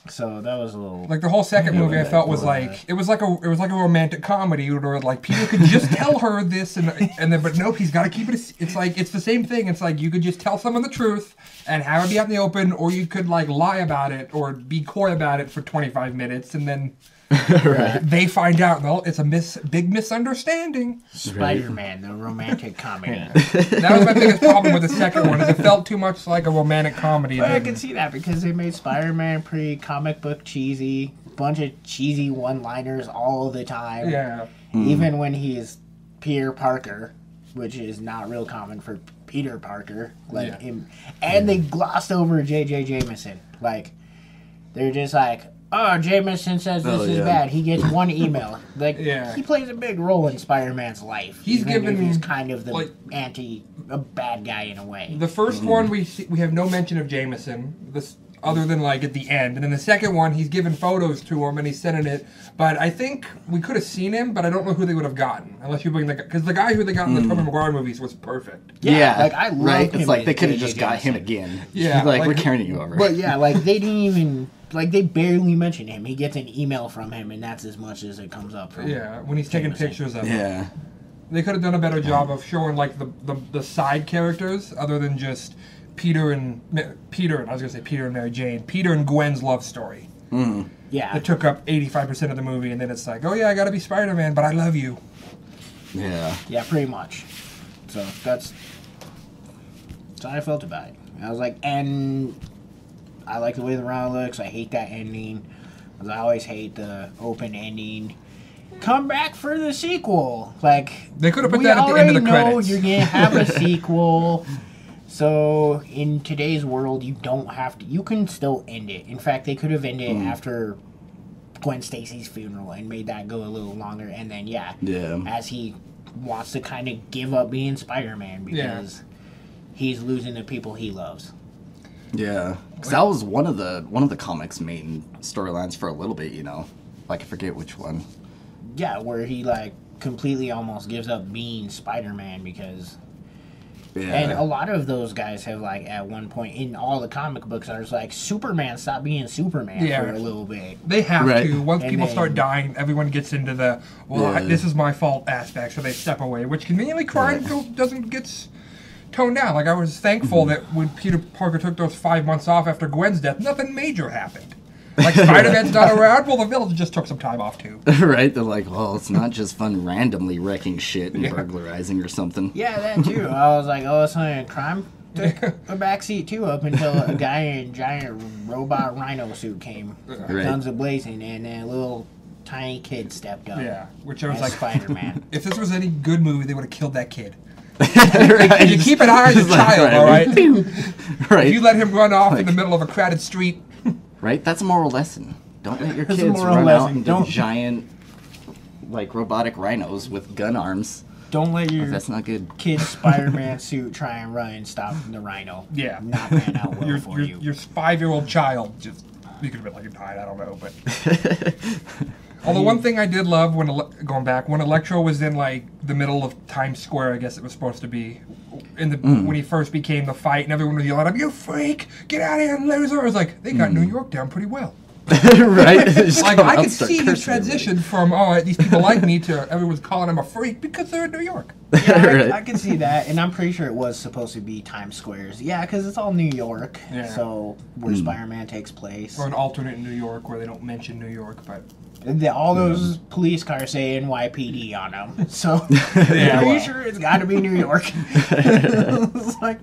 So that was a little... Like, the whole second movie, I felt was like, it was like a romantic comedy where, like, Peter could just tell her this, and then, but nope, he's got to keep it, it's like, it's the same thing. It's like, you could just tell someone the truth and have it be out in the open, or you could, like, lie about it or be coy about it for 25 minutes, and then they find out, well, it's a big misunderstanding. Spider-Man, the romantic comedy. That was my biggest problem with the second one, is it felt too much like a romantic comedy. But I can see that, because they made Spider-Man pretty comic book cheesy. Bunch of cheesy one-liners all the time. Yeah. Even when he's Peter Parker, which is not real common for Peter Parker. Like him. And they glossed over J.J. Jameson. Like, they're just like, oh, Jameson says this is bad. He gets one email. Like, he plays a big role in Spider-Man's life. He's kind of the like, a bad guy in a way. The first one, we have no mention of Jameson, other than, like, at the end. And then the second one, he's given photos to him, and he's sending it. But I think we could have seen him, but I don't know who they would have gotten. Unless you bring because the guy who they got in the Tobey Maguire movies was perfect. Yeah, like, I love him. It's like, they could have just got him again. Yeah. Like, we're carrying you over. But yeah, like, they didn't even... Like, they barely mention him. He gets an email from him, and that's as much as it comes up from when he's taking pictures of him. Yeah. They could have done a better job of showing, like, the side characters, other than just Peter and Mary Jane. Peter and Gwen's love story. Yeah. It took up 85% of the movie, and then it's like, oh yeah, I gotta be Spider-Man, but I love you. Yeah. Yeah, pretty much. So, that's how I felt about it. I was like, and... I like the way the round looks. I hate that ending. Because I always hate the open ending. Come back for the sequel. Like, they could have put that at the end of the credits. We already know you're going to have a sequel. So, in today's world, you don't have to... You can still end it. In fact, they could have ended it after Gwen Stacy's funeral and made that go a little longer. And then, as he wants to kind of give up being Spider-Man because he's losing the people he loves. Yeah, because that was one of the comics' main storylines for a little bit, you know. Like, I forget which one. Yeah, where he, like, completely almost gives up being Spider-Man because... Yeah. And a lot of those guys have, like, at one point in all the comic books, are like, Superman stopped being Superman for a little bit. They have to. Once people start dying, everyone gets into the, this is my fault aspect, so they step away, which conveniently crime doesn't get... toned down. Like, I was thankful that when Peter Parker took those 5 months off after Gwen's death, nothing major happened. Like, Spider-Man's not around, well, the village just took some time off, too. Right? They're like, well, it's not just fun randomly wrecking shit and burglarizing or something. Yeah, that, too. I was like, oh, something crime took a backseat, too, up until a guy in a giant robot rhino suit came. Guns a-blazing, and then a little tiny kid stepped up. Yeah, which I was like, Spider-Man. If this was any good movie, they would have killed that kid. Right, you keep an eye on the child, all right? Right. If you let him run off in the middle of a crowded street. Right? That's a moral lesson. Don't let your kids run out into giant, like, robotic rhinos with gun arms. Don't let your That's not good. kid's Spider-Man suit try and run and stop the Rhino. Yeah. Not pan out well for you. Your 5-year-old child just, you could have been like, died, I don't know, but. Although one thing I did love when when Electro was in like the middle of Times Square, I guess it was supposed to be, when he first became the fight, and everyone was yelling at him, "You freak! Get out of here, loser!" I was like, they got New York down pretty well. Right? Like I could see the transition from these people like me to everyone's calling him a freak because they're in New York. Yeah, Right. I can see that, and I'm pretty sure it was supposed to be Times Squares. Yeah, because it's all New York, so where Spider-Man takes place. Or an alternate New York where they don't mention New York, but. All those police cars say NYPD on them, so I'm pretty sure it's got to be New York. It's like,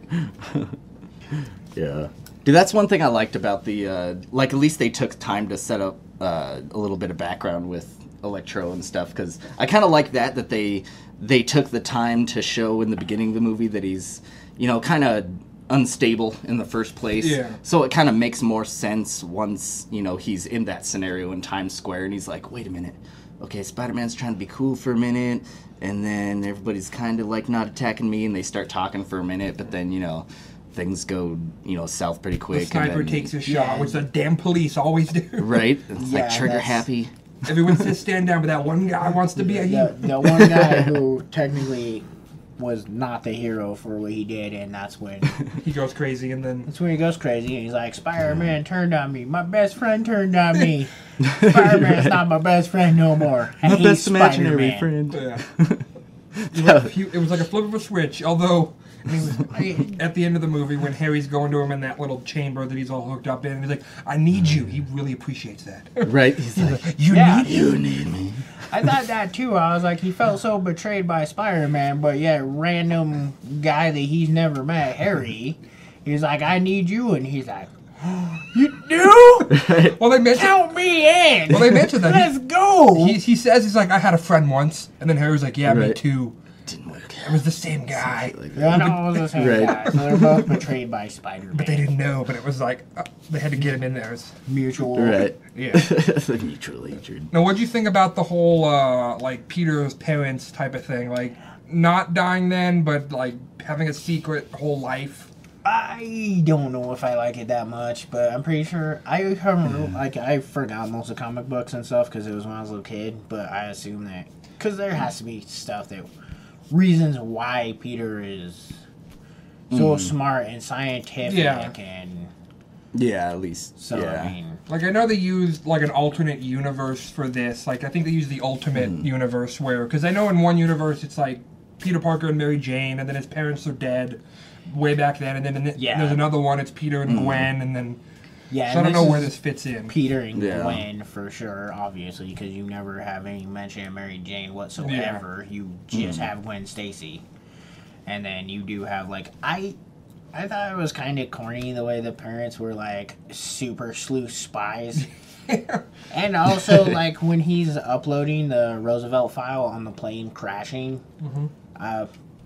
Yeah. Dude, that's one thing I liked about the, like, at least they took time to set up a little bit of background with Electro and stuff, because I kind of like that they took the time to show in the beginning of the movie that he's, kind of unstable in the first place. Yeah. So it kind of makes more sense once, he's in that scenario in Times Square, and he's like, wait a minute. Okay, Spider-Man's trying to be cool for a minute, and then everybody's kind of, like, not attacking me, and they start talking for a minute, but then, things go, south pretty quick. The sniper and then, takes a shot, which the damn police always do. Right? It's like trigger happy. Everyone says stand down, but that one guy wants to be a hero. the one guy who technically was not the hero for what he did, and that's when He goes crazy, and then he goes crazy, and he's like, Spider-Man turned on me. My best friend turned on me. Spider-Man's not my best friend no more. And My he's best imaginary Spider-Man. friend. it was like a flip of a switch. Although at the end of the movie, when Harry's going to him in that little chamber that he's all hooked up in, and he's like, "I need you." He really appreciates that. Right? He's like, You Yeah. need you need me. I thought that too. I was like, he felt so betrayed by Spider-Man, but yet random guy that he's never met, Harry, he's like, I need you, and he's like, you do? Well, they mentioned. Count me in. Well, they mentioned that. Let's go. He says he's like, I had a friend once, and then Harry's like, yeah, me Right. too. Didn't work. It was the same guy, Yeah, no, it was the same Right. guy. So they're both betrayed by Spider-Man. but they didn't know. But it was like they had to get him in there. Mutual. Right. Yeah. The mutual hatred. Now, what'd you think about the whole like Peter's parents type of thing, like not dying then, but like having a secret whole life? I don't know if I like it that much, but I'm pretty sure I forgot most of comic books and stuff because it was when I was a little kid. But I assume that because there has to be stuff that reasons why Peter is so smart and scientific and Yeah, at least. so yeah. I mean, Like I know they used like an alternate universe for this. Like I think they used the ultimate universe where, because I know in one universe it's like Peter Parker and Mary Jane, and then his parents are dead way back then, and then there's another one. It's Peter and Gwen, and then yeah. so I don't and know this where is this fits in. Peter and Yeah. Gwen for sure, obviously, because you never have any mention of Mary Jane whatsoever. You just have Gwen Stacy, and then you do have like I thought it was kind of corny the way the parents were like super sleuth spies. And also, like, when he's uploading the Roosevelt file on the plane crashing,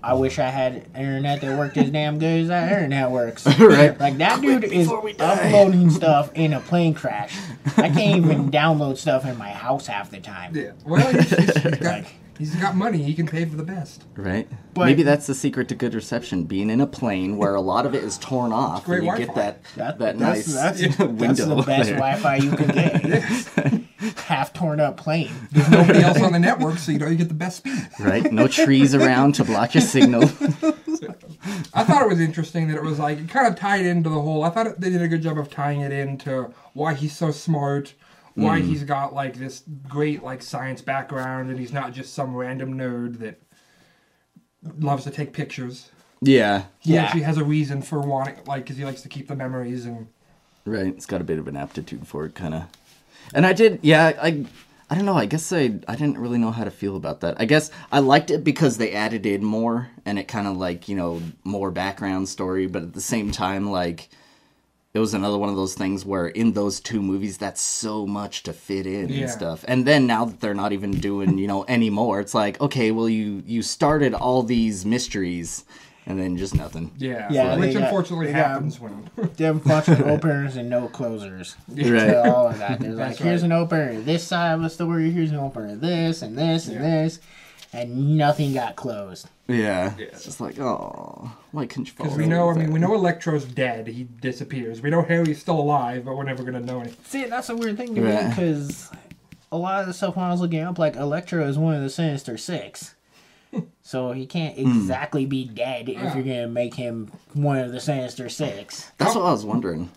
I wish I had internet that worked as damn good as that internet works. Right. Like, that dude is uploading stuff in a plane crash. I can't even download stuff in my house half the time. Yeah. Well, he's got money. He can pay for the best. Right? But- Maybe that's the secret to good reception, being in a plane where a lot of it is torn off, Great and you Wi-Fi. get that nice That's window the best there. Wi-Fi you can get. Half torn up plane. There's nobody else on the network, so you get the best speed. Right? No trees around to block your signal. I thought it was interesting that it was like, it kind of tied into the whole, I thought they did a good job of tying it into why he's so smart, why he's got like this great like science background, and he's not just some random nerd that loves to take pictures. Yeah. He actually has a reason for wanting, like, because he likes to keep the memories and... Right. It's got a bit of an aptitude for it, kind of. And I did, I don't know, I guess I didn't really know how to feel about that. I guess I liked it because they added in more, and it kind of like, more background story, but at the same time, like, it was another one of those things where in those two movies, that's so much to fit in and stuff. And then now that they're not even doing, anymore, it's like, okay, well, you started all these mysteries, and then just nothing. Yeah, which unfortunately happens when... They have a bunch of openers and no closers. Right. To all of that. There's like, That's here's an opener, this side of the story, here's an opener, this and this and this. and nothing got closed. Yeah. It's just like, oh, why couldn't you follow? Because we know, we know Electro's dead. He disappears. We know Harry's still alive, but we're never gonna know anything. See, that's a weird thing to me, because a lot of the stuff when I was looking up, like, Electro is one of the Sinister Six. So he can't exactly be dead if you're gonna make him one of the Sinister Six. That's what I was wondering.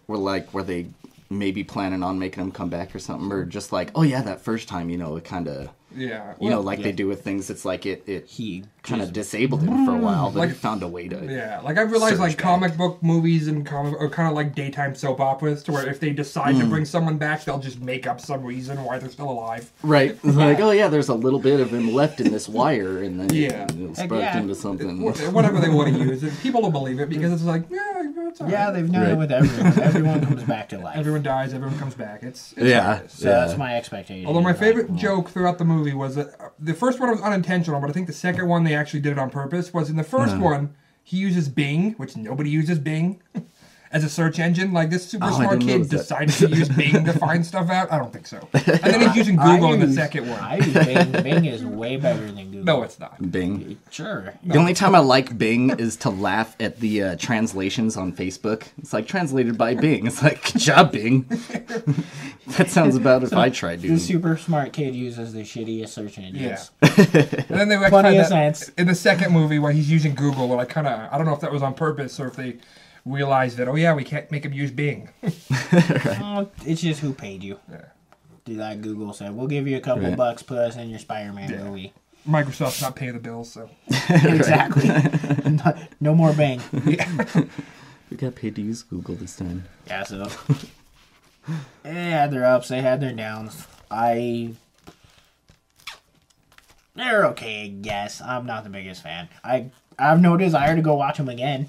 Were they maybe planning on making him come back or something, or just like, oh yeah, that first time, it kind of, they do with things. It's like he kind of disabled him for a while, but he found a way to. Yeah, like I realized, like comic book movies and are kind of like daytime soap operas, to where if they decide to bring someone back, they'll just make up some reason why they're still alive. Right. It's like, oh yeah, there's a little bit of him left in this wire, and then it'll sprout into something. Whatever they want to use, and people will believe it because it's like, it's all right. They've done it with everyone. Everyone comes back to life. Everyone dies, everyone comes back. It's So that's my expectation. Although my favorite joke throughout the movie was that the first one was unintentional, but I think the second one they actually did it on purpose. Was in the first one he uses Bing, which nobody uses Bing as a search engine. Like this super smart kid decided to use Bing to find stuff out. I don't think so. And then he's using Google in the second one. I use Bing. Bing is way better than Google. No, it's not. Bing. Sure. The only time I like Bing is to laugh at the translations on Facebook. It's like translated by Bing. It's like, good job, Bing. That sounds about if I tried doing. The super smart kid uses the shittiest search engines. Yeah. And then they Plenty of sense. In the second movie where he's using Google, where I don't know if that was on purpose or if they realized that, we can't make him use Bing. It's just who paid you. Yeah. Do that Google said, we'll give you a couple bucks, put us in your Spider-Man movie. Microsoft's not paying the bills, so. Exactly. No more Bing. We got paid to use Google this time. Yeah, so. They had their ups, they had their downs. They're okay, I guess. I'm not the biggest fan. I have no desire to go watch them again.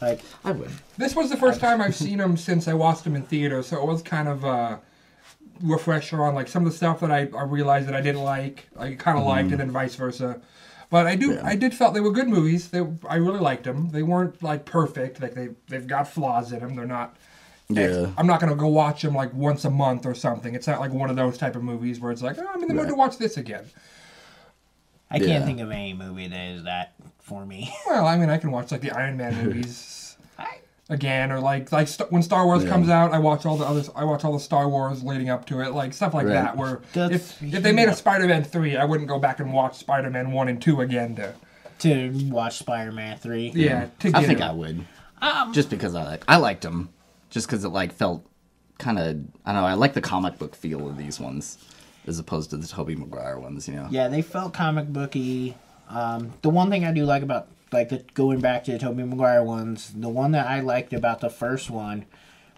Like, I would. This was the first time I've seen them since I watched them in theater, so it was kind of a refresher on like some of the stuff that I realized that I didn't like. I kind of liked it, and vice versa. But I did felt they were good movies. I really liked them. They weren't like perfect. Like they've got flaws in them. They're not. Yeah. I'm not gonna go watch them like once a month or something. It's not like one of those type of movies where it's like, I'm in the mood to watch this again. I can't think of any movie that is that for me. Well, I mean, I can watch like the Iron Man movies again, or like when Star Wars comes out, I watch all the others. I watch all the Star Wars leading up to it, like stuff like that. Where if they made a Spider-Man 3, I wouldn't go back and watch Spider-Man 1 and 2 again to watch Spider-Man 3. Yeah, I think I would. Just because I liked them. Just because it like felt kind of, I don't know, I like the comic book feel of these ones as opposed to the Tobey Maguire ones, Yeah, they felt comic booky. The one thing I do like about going back to the Tobey Maguire ones, the one that I liked about the first one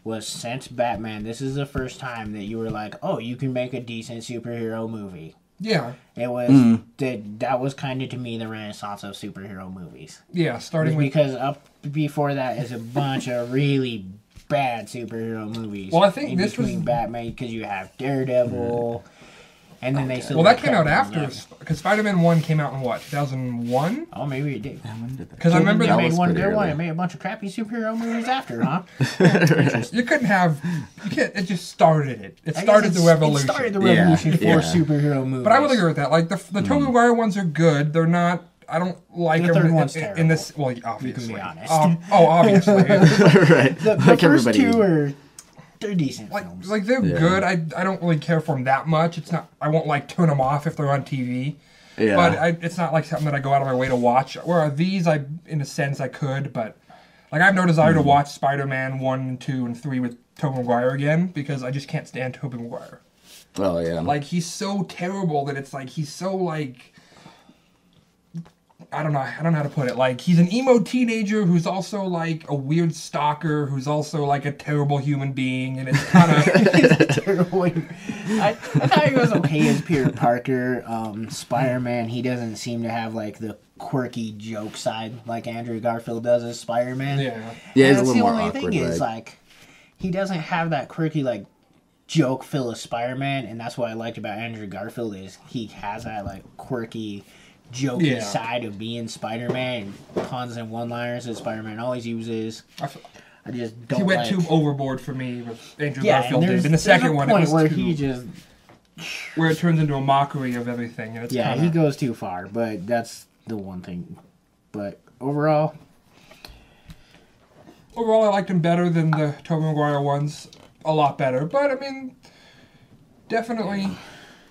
was since Batman, this is the first time that you were like, oh, you can make a decent superhero movie. Yeah. It was that was kind of to me the renaissance of superhero movies. Yeah, starting with because up before that is a bunch of really bad superhero movies. Well, I think this was Batman because you have Daredevil, and then they still. Well, that came out after because Spider-Man 1 came out in what 2001? Oh, maybe it did. Because I remember they made one. It made a bunch of crappy superhero movies after, huh? You couldn't have. You can't. It just started it. It started the revolution. It started the revolution for superhero movies. But I will agree with that. Like the Tobey Maguire ones are good. They're not. I don't like the them third one's terrible. In this. Well, obviously. You can be honest. Obviously. Right. The like first two they're decent films. Like they're good. I don't really care for them that much. It's not. I won't like turn them off if they're on TV. Yeah. But it's not like something that I go out of my way to watch. Where these, in a sense, I could. But like I have no desire to watch Spider-Man 1 and 2 and 3 with Tobey Maguire again because I just can't stand Tobey Maguire. Oh yeah. Like he's so terrible that it's like he's so like. I don't know how to put it. Like, he's an emo teenager who's also, like, a weird stalker who's also, like, a terrible human being, and it's kind of... terrible. I thought he was okay as Peter Parker. Spider-Man, he doesn't seem to have, like, the quirky joke side like Andrew Garfield does as Spider-Man. Yeah, he's a little more awkward, the only thing is, like, he doesn't have that quirky, like, joke feel of Spider-Man, and that's what I liked about Andrew Garfield is he has that, like, quirky... jokey side of being Spider-Man, puns and one-liners that Spider-Man always uses. I just don't. He went too overboard for me with Andrew Garfield. In the second one, point where he just where it turns into a mockery of everything. And it's Yeah, kinda, he goes too far, but that's the one thing. But overall, I liked him better than the Tobey Maguire ones. A lot better. But, I mean, definitely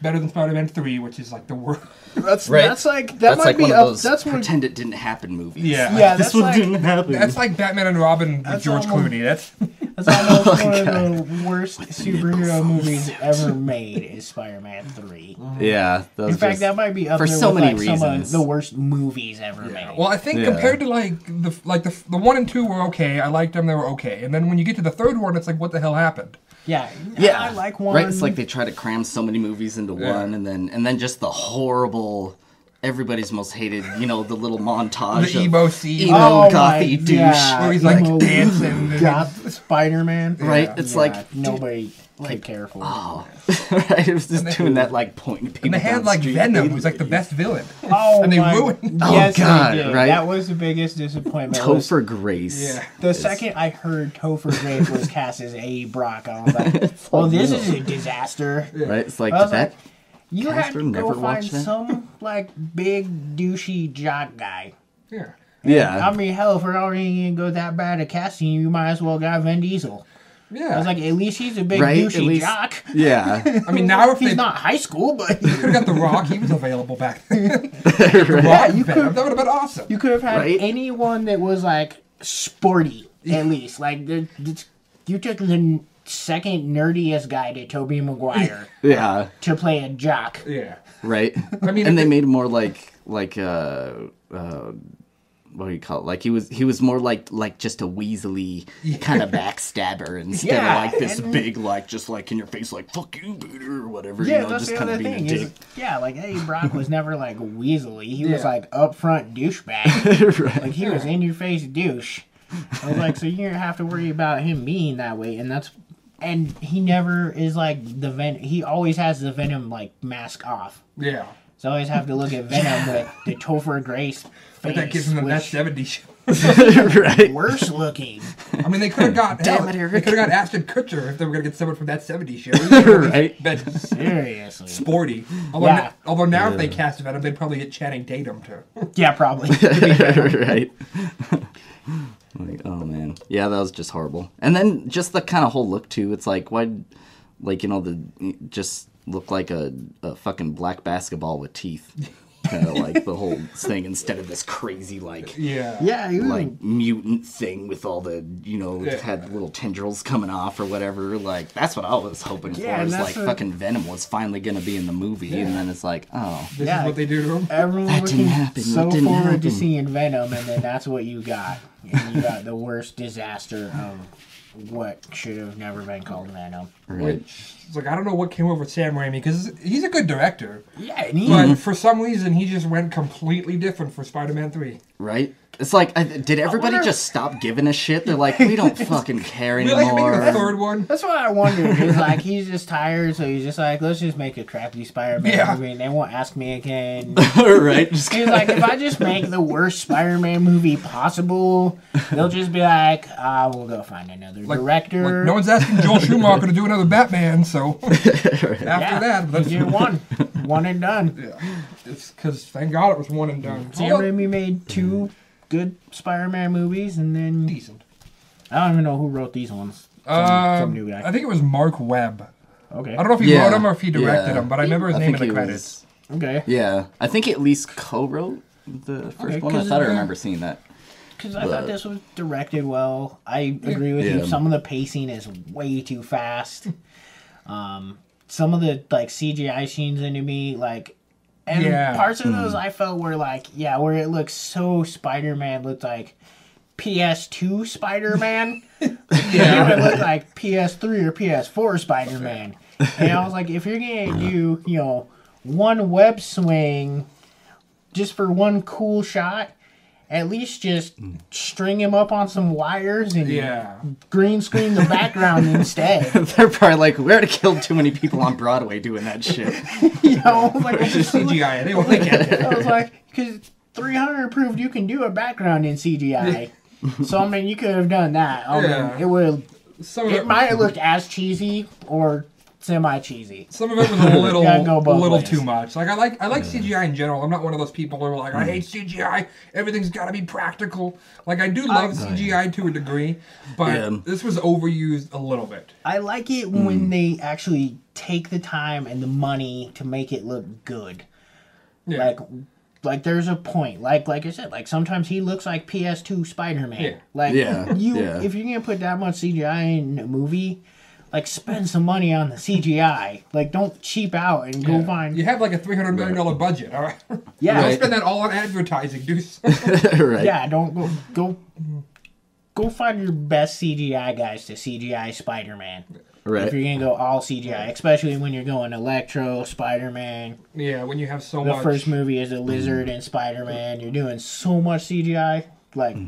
better than Spider-Man 3, which is like the worst. that's Right. that's like that That's might like be one of up. those That's one. pretend it didn't happen movies. Yeah. Yeah, This that's one like didn't happen. That's like Batman and Robin with That's George almost- Clooney. That's that's almost one of the worst superhero movies ever made. Is Spider-Man 3. Yeah. Those In fact, just- that might be up for there so with many like some of reasons. the worst movies ever made. well, I think Yeah. compared to the 1 and 2 were okay. I liked them; they were okay. And then when you get to the third one, it's like, what the hell happened? Yeah, Yeah, I like one. Right, it's like they try to cram so many movies into Yeah. one, and then just the horrible, everybody's most hated, the little montage The of emo scene. emo Oh my gothy douche. God. Where he's, like, Emo dancing and- goth Spider-Man. Right, it's like, dude, nobody could care for. Oh, right, it was just And they- doing that like pointing people. And they had down like the street. Venom, who's like the best villain. Oh, and they my, ruined. Yes, God, they did. right? That was the biggest disappointment. Was Topher Grace. Yeah. the second I heard Topher Grace was cast as A. Brock, I was like, "Well, this is a disaster." Right, it's like I was that. like, you had Casper to never go find watched that? some like big douchey jock guy. Yeah. Yeah, I mean, hell, if we're already gonna go that bad at casting, you might as well got Vin Diesel. Yeah. I was like, at least he's a big Right, at douchey least- jock. yeah, I mean, now if He's they not high school, but could have got The Rock, he was available back then. yeah, you Venom, could that would have been awesome. you could have had Right? anyone that was like sporty at least. Like you took the second nerdiest guy to Tobey Maguire yeah, to play a jock. Yeah. right. I mean, and if they it- made him more like what do you call it? Like he was more like just a weaselly kind of backstabber instead Yeah, of like this and- big like just like in your face like fuck you Peter or whatever. Yeah, that's just the kind other of being thing. a dick. Yeah, like Eddie Brock was never like weaselly. He was Yeah. like upfront douchebag. Right. Like he was in your face douche. I was like, so you don't have to worry about him being that way, and he never is like the Venom. He always has the Venom like mask off. Yeah. So I always have to look at Venom with the Topher Grace face, But that gives him the which net 70 show. right. worse looking. I mean, they could have got Damn hell, it, they Eric. could have got Ashton Kutcher if they were going to get someone from that 70 show. Right. But Seriously. sporty. Yeah. Although now if they cast Venom, they'd probably get Channing Tatum too. Yeah, probably. right. Like, oh man, yeah, that was just horrible. And then just the kind of whole look too. It's like why, like just look like a fucking black basketball with teeth. Kind of like the whole thing instead of this crazy like Yeah. Yeah, you like mutant thing with all the Yeah. had little tendrils coming off or whatever. Like that's what I was hoping Yeah, for. and Is that's like what- fucking Venom was finally gonna be in the movie, and then it's like, oh, This Yeah. is what they do to him. everyone That looking didn't happen. so That didn't forward to happen. seeing Venom, and then that's what you got. And you got the worst disaster of what should have never been called Venom. right. Which, it's like, I don't know what came over Sam Raimi, because he's a good director. Yeah, and he, But for some reason, he just went completely different for Spider-Man 3. Right? It's like, did everybody wonder- just stop giving a shit? They're like, we don't fucking care We like making a anymore. third one. that's what I wondered. Is like he's just tired, so he's just like, let's just make a crappy Spider-Man Yeah. movie, and they won't ask me again. right? Just He's like, if I just make the worst Spider-Man movie possible, they'll just be like, we'll go find another director. Like, no one's asking Joel Schumacher to do another Batman, so after yeah, that, he did one and done. yeah, it's because thank God it was one and done. Sam Raimi made two good Spider-Man movies, and then Decent. I don't even know who wrote these ones. Some new guy. I think it was Mark Webb. Okay. I don't know if he Yeah, wrote them or if he directed yeah. them, but I remember his name in think the he credits. Okay. Yeah, I think he at least co-wrote the first Okay, one. I 'cause thought I of the- remember seeing that. Because I thought this was directed well. I agree with you. Yeah. Some of the pacing is way too fast. Some of the like CGI scenes into me like, and Yeah. parts of those I felt were like, yeah, where it looks so Spider-Man looked like PS2 Spider-Man. Yeah, it looked like PS3 or PS4 Spider-Man. And I was like, if you're gonna do, one web swing just for one cool shot, at least just string him up on some wires and Yeah. green screen the background instead. They're probably like, we already killed too many people on Broadway doing that shit. Like Just CGI. They won't look at it. I was like, because 300 proved you can do a background in CGI. So I mean, you could have done that. I mean, Yeah. it would. Some of It it, might have looked as cheesy or semi-cheesy. Some of it was a little, Gotta go a little both too ways. much. Like I like CGI in general. I'm not one of those people who are like, I hate CGI. Everything's got to be practical. Like I do love CGI to a degree, but this was overused a little bit. I like it when they actually take the time and the money to make it look good. Yeah. Like there's a point. Like I said, like sometimes he looks like PS2 Spider-Man. Yeah. Like Yeah. if you're gonna put that much CGI in a movie, like spend some money on the CGI. Like don't cheap out and go find. You have like a $300 million budget. All right. Yeah. Don't spend that all on advertising, dude. Right. Yeah. Don't go find your best CGI guys to CGI Spider-Man. Right. If you're gonna go all CGI, especially when you're going Electro, Spider-Man. Yeah, when you have so The much. first movie is a lizard and Spider-Man. You're doing so much CGI. Like,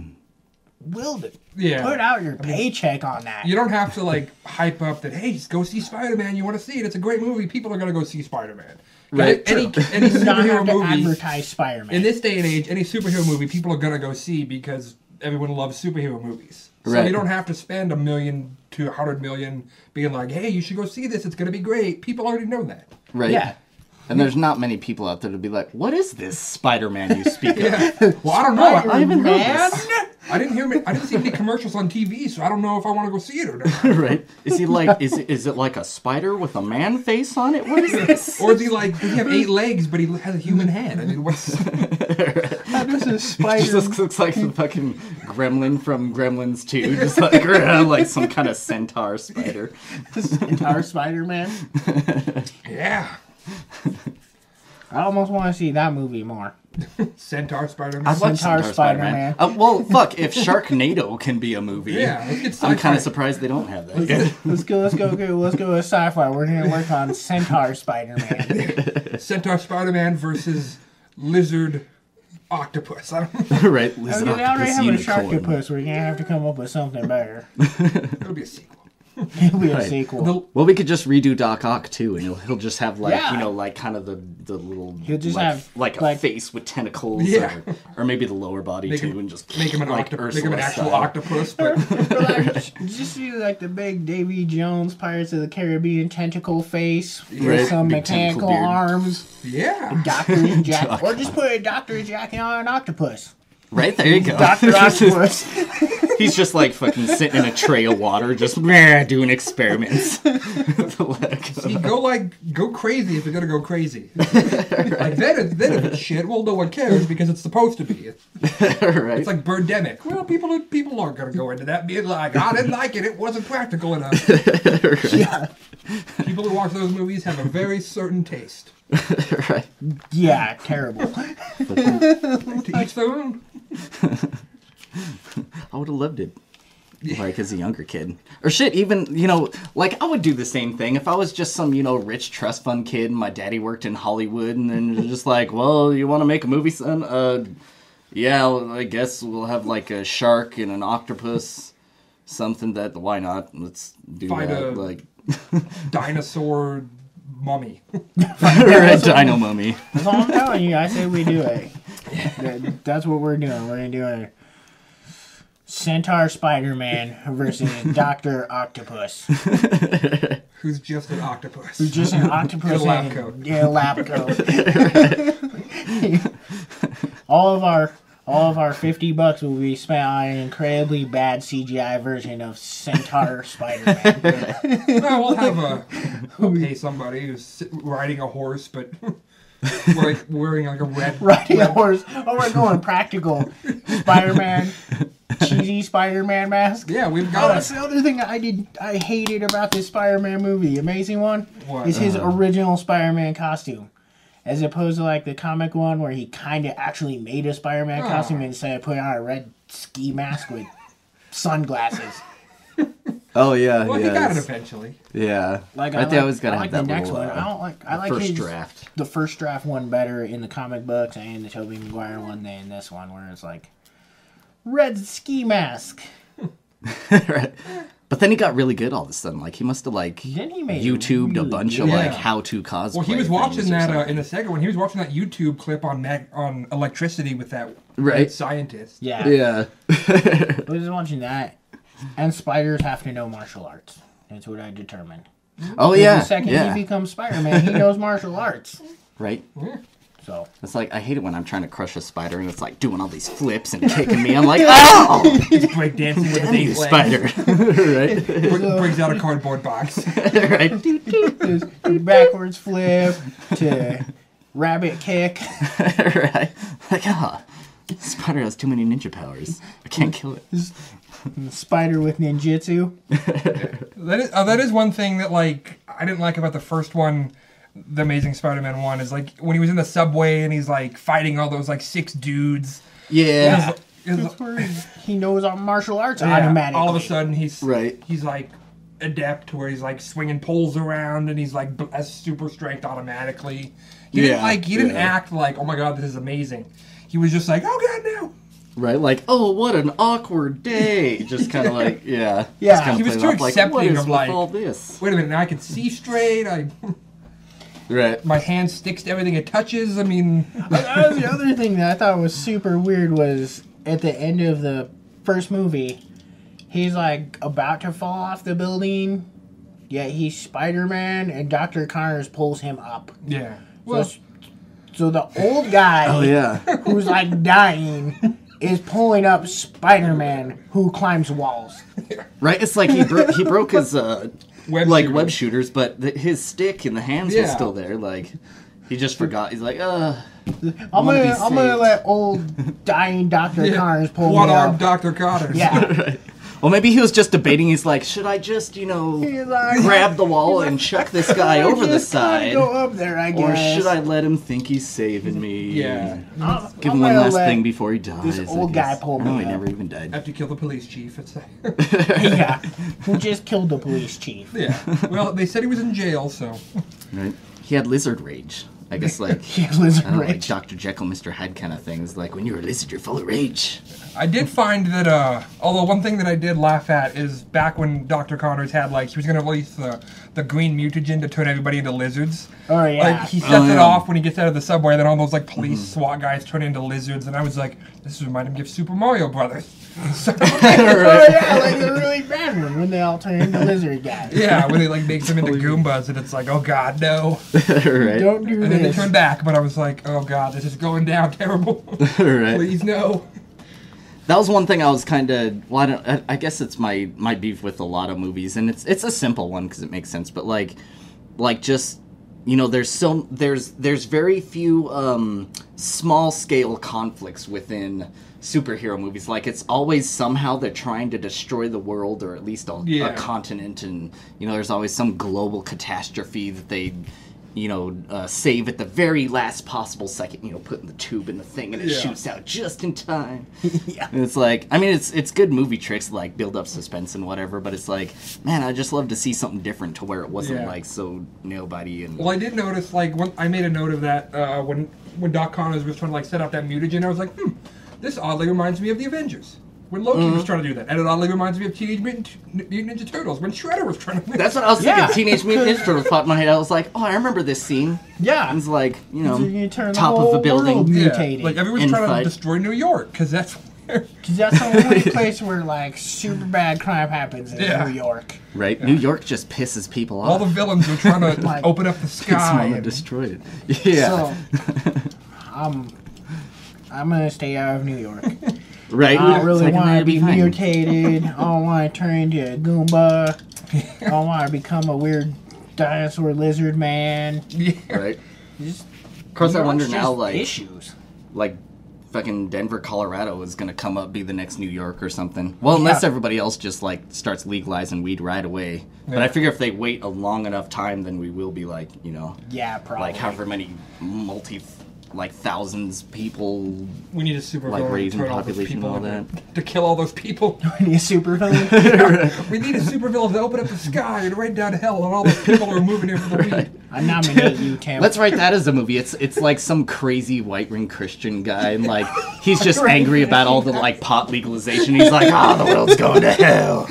put out your paycheck on that. You don't have to like hype up that, hey, just go see Spider-Man. You want to see it? It's a great movie. People are gonna go see Spider-Man. Right. Any You don't superhero have to movie advertise Spider-Man. in this day and age, any superhero movie, people are gonna go see because everyone loves superhero movies. So Right. you don't have to spend $1 million to $100 million being like, hey, you should go see this. It's gonna be great. People already know that. Right. Yeah. And there's not many people out there to be like, what is this Spider-Man you speak of? Well, I don't know. I haven't heard this. I didn't see any commercials on TV, so I don't know if I want to go see it or not. Right? Is he like? Is it like a spider with a man face on it? What is this? Or is he like? Does he have 8 legs, but he has a human head? I mean, what's? How does a He spider? just looks like the fucking gremlin from Gremlins 2, just like some kind of centaur spider. Entire Spider-Man? Yeah, I almost want to see that movie more. Centaur Spider-Man. I'd like Centaur Centaur Spider-Man. Well, fuck, if Sharknado can be a movie, Yeah, let's get I'm sci-fi. kind of surprised they don't have that. Let's go with sci-fi. We're gonna work on Centaur Spider-Man. Centaur Spider-Man versus Lizard Octopus. I don't know. Right? I Lizard mean, they already octopus have a unicorn. Sharktopus. We're gonna have to come up with something better. It'll be a sequel. It'll be a Right. sequel. Well, we could just redo Doc Ock too, and he'll just have like Yeah. like kind of the little He'll just like, have, like a like- face with tentacles, Yeah. or maybe the lower body too, and just Make him an like octopus. Make him an Ursula actual style. octopus. But Or like, just see like the big Davy Jones Pirates of the Caribbean tentacle face with Right, some big mechanical tentacle beard. arms. yeah, Doctor Jack, or just put a Doctor Jackie on an octopus. Right there you go. Doctor Octopus. He's just like fucking sitting in a tray of water, just doing experiments. With the leg. see, go crazy if you're gonna go crazy. Like then if it's shit, well, no one cares because it's supposed to be. Right? It's like Birdemic. Well, people aren't gonna go into that being like, I didn't like it. It wasn't practical enough. Yeah. People who watch those movies have a very certain taste. Right. Yeah, terrible. To each their own. I would have loved it. Like as a younger kid. Or shit, even, like I would do the same thing if I was just some, rich trust fund kid and my daddy worked in Hollywood and then just like, well, you want to make a movie, son? Yeah, I guess we'll have like a shark and an octopus. Something that, why not? Let's do Find that. a- Like, Dinosaur mummy. a dino mummy. That's all I'm telling you. I say we do it. That's what we're doing. We're doing Centaur Spider-Man versus Doctor Octopus. Who's just an octopus. Who's just an octopus In a lab in coat. Yeah, lab coat. all of our $50 will be spent on an incredibly bad CGI version of Centaur Spider-Man. We'll pay somebody who's riding a horse, but wearing like a red. Riding a horse. Oh, we're going practical. Spider-Man. Cheesy Spider-Man mask. Yeah, we've Oh, got that's the other thing I hated about this Spider-Man movie. The amazing one What? is his original Spider-Man costume. As opposed to like the comic one where he kind of actually made a Spider-Man costume instead of putting on a red ski mask with sunglasses. Oh, yeah. Well, he got it eventually. Yeah. Like I think I always gotta I have like that the next little, one. I like first his, draft. the first draft one better in the comic books and the Tobey Maguire one than this one where it's like red ski mask. Right. But then he got really good all of a sudden. Like, he must have, like, Then he made YouTubed a really bunch of, good. like, Yeah. how-to cosplay. Well, he was watching things or that something. in the second one. He was watching that YouTube clip on electricity with that Right. scientist. Yeah. Yeah. I was watching that. And spiders have to know martial arts. That's what I determined. Oh, 'Cause yeah. The second yeah. he becomes Spider-Man, he knows martial arts. Right? So It's like, I hate it when I'm trying to crush a spider and it's like doing all these flips and kicking me. I'm like, oh! He's break dancing with his You 8 legs. spider. Right? Brings out a cardboard box. Right? there's backwards flip to rabbit kick. Right? Like, spider has too many ninja powers. I can't kill it. Spider with ninjutsu. That is one thing that, like, I didn't like about the first one, the Amazing Spider-Man 1, is, like, when he was in the subway and he's, like, fighting all those, like, 6 dudes. Yeah. That's where he knows our martial arts Yeah, automatically. all of a sudden he's Right. he's like adept where he's like swinging poles around and he's like has super strength automatically. He didn't act like, oh my god, this is amazing. He was just like, oh god, no. Right? Like, oh, what an awkward day. Just kind of like, yeah. Yeah. Just kinda He was played too off like, accepting what is of, with like- all this? Wait a minute, now I can see straight. Right. My hand sticks to everything it touches. I mean, That was the other thing that I thought was super weird was at the end of the first movie, he's like about to fall off the building, yet he's Spider-Man, and Dr. Connors pulls him up. yeah. So the old guy Oh, yeah. who's like dying is pulling up Spider-Man who climbs walls. Right? It's like he broke his, Web web shooters, but his stick in the hands was Yeah. still there. Like, he just forgot. He's like, I'm wanna be gonna saved. let old dying Dr. Connors pull me One-armed up. Dr. Connors. Yeah. well, maybe he was just debating. He's like, should I just, He's like, grab the wall and chuck this guy over the just gotta side? Go up there, I Or guess. should I let him think he's saving me? Yeah. Give I'm him one gonna last let thing before he dies. this I old guy guess. pull No, me he up. never even died. After you kill the police chief, it's Yeah. Who just killed the police chief? yeah. Well, they said he was in jail, so Right? He had lizard rage. I guess like He had lizard I don't know, like rage. Dr. Jekyll, Mr. Hyde kind of things. Like when you're a lizard, you're full of rage. I did find that, although one thing that I did laugh at is back when Dr. Connors had, like, he was going to release the green mutagen to turn everybody into lizards. Oh, yeah. Like, he sets it yeah. off when he gets out of the subway, and then all those, like, police SWAT guys turn into lizards, and I was like, this reminded me of Super Mario Brothers. So, Oh, yeah, like the really bad one when they all turn into lizard guys. yeah, when they, like, makes them into Goombas, and it's like, oh, God, no. Right? Don't do And then they this. turn back, but I was like, oh, God, this is going down terrible. Right? Please, no. That was one thing I was kind of. Well, I guess it's my beef with a lot of movies, and it's a simple one because it makes sense. But like just there's very few small scale conflicts within superhero movies. Like it's always somehow they're trying to destroy the world or at least a continent, and there's always some global catastrophe that they. Save at the very last possible second, putting the tube in the thing and it shoots out just in time. Yeah. And it's like, I mean, it's good movie tricks to like build up suspense and whatever, but it's like, man, I just love to see something different to where it wasn't like so nail-bitey and... Well, I did notice, like, when I made a note of that when Doc Connors was trying to, like, set up that mutagen, I was like, this oddly reminds me of the Avengers. When Loki was trying to do that. And it oddly reminds me of Teenage Mutant Ninja Turtles when Shredder was trying to... That's what I was thinking. Teenage Mutant Ninja Turtles popped in my head. I was like, oh, I remember this scene. Yeah. It's like, You turn the top whole of a building. world Yeah, mutated. like, everyone's In trying fight. to destroy New York, because that's where... Because that's the only place where, like, super bad crime happens in New York. Right? New York just pisses people off. All the villains are trying to Like, open up the It's one sky. that and- destroyed it. Yeah. So, I'm going to stay out of New York. Right? I don't really It's like, I'm want gonna to be fine. mutated. I don't want to turn into a Goomba. I don't want to become a weird dinosaur lizard man. Yeah. Right? Just, Of course, I New wonder York's now, just like... issues. like fucking Denver, Colorado is gonna come up, be the next New York or something. Well, unless everybody else just like starts legalizing weed right away. But I figure if they wait a long enough time, then we will be like, Yeah, probably. like however many thousands people We need a super like villain to raising turn all those population and people all into- that. to kill all those people. Need a super villain. We need a super villain to open up the sky and rain down hell, and all those people are moving here for the weed. I nominate you, Tim. Let's write that as a movie. It's like some crazy white ring Christian guy, and like he's just angry about all the like pot legalization. He's like, the world's going to hell.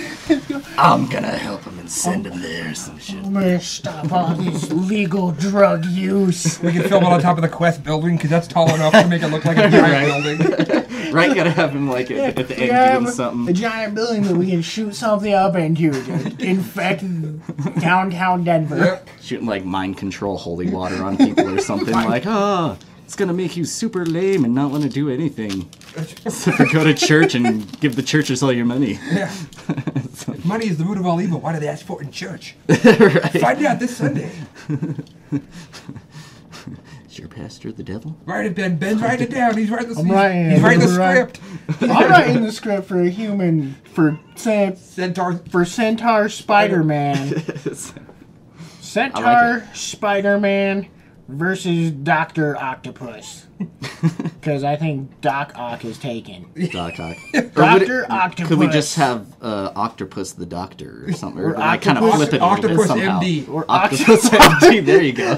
I'm gonna help him in and send him there. Some shit. I'm gonna stop all this legal drug use. We can film it on top of the Quest building because that's tall enough to make it look like a giant building. Right, gotta have him like at the end doing A something. giant building that we can shoot something up into to infect downtown Denver. Yep. Shooting like mind control holy water on people or something. Like, oh, it's gonna make you super lame and not want to do anything. So go to church and give the churches all your money. Yeah. Money is the root of all evil. Why do they ask for it in church? Right. Find out this Sunday. Is your pastor the devil? Write it, Ben. Ben's writing it down. He's writing the, writing he's it. writing the Right. script. I'm writing the script for Centaur. Centaur Spider-Man. Centaur Spider-Man versus Dr. Octopus. Because I think Doc Ock is taken. Doc Ock. Dr. Octopus. Could we just have Octopus the Doctor or something? Or like Octopus- kind of flip it a little bit Octopus somehow. MD. Or Octopus MD, there you go.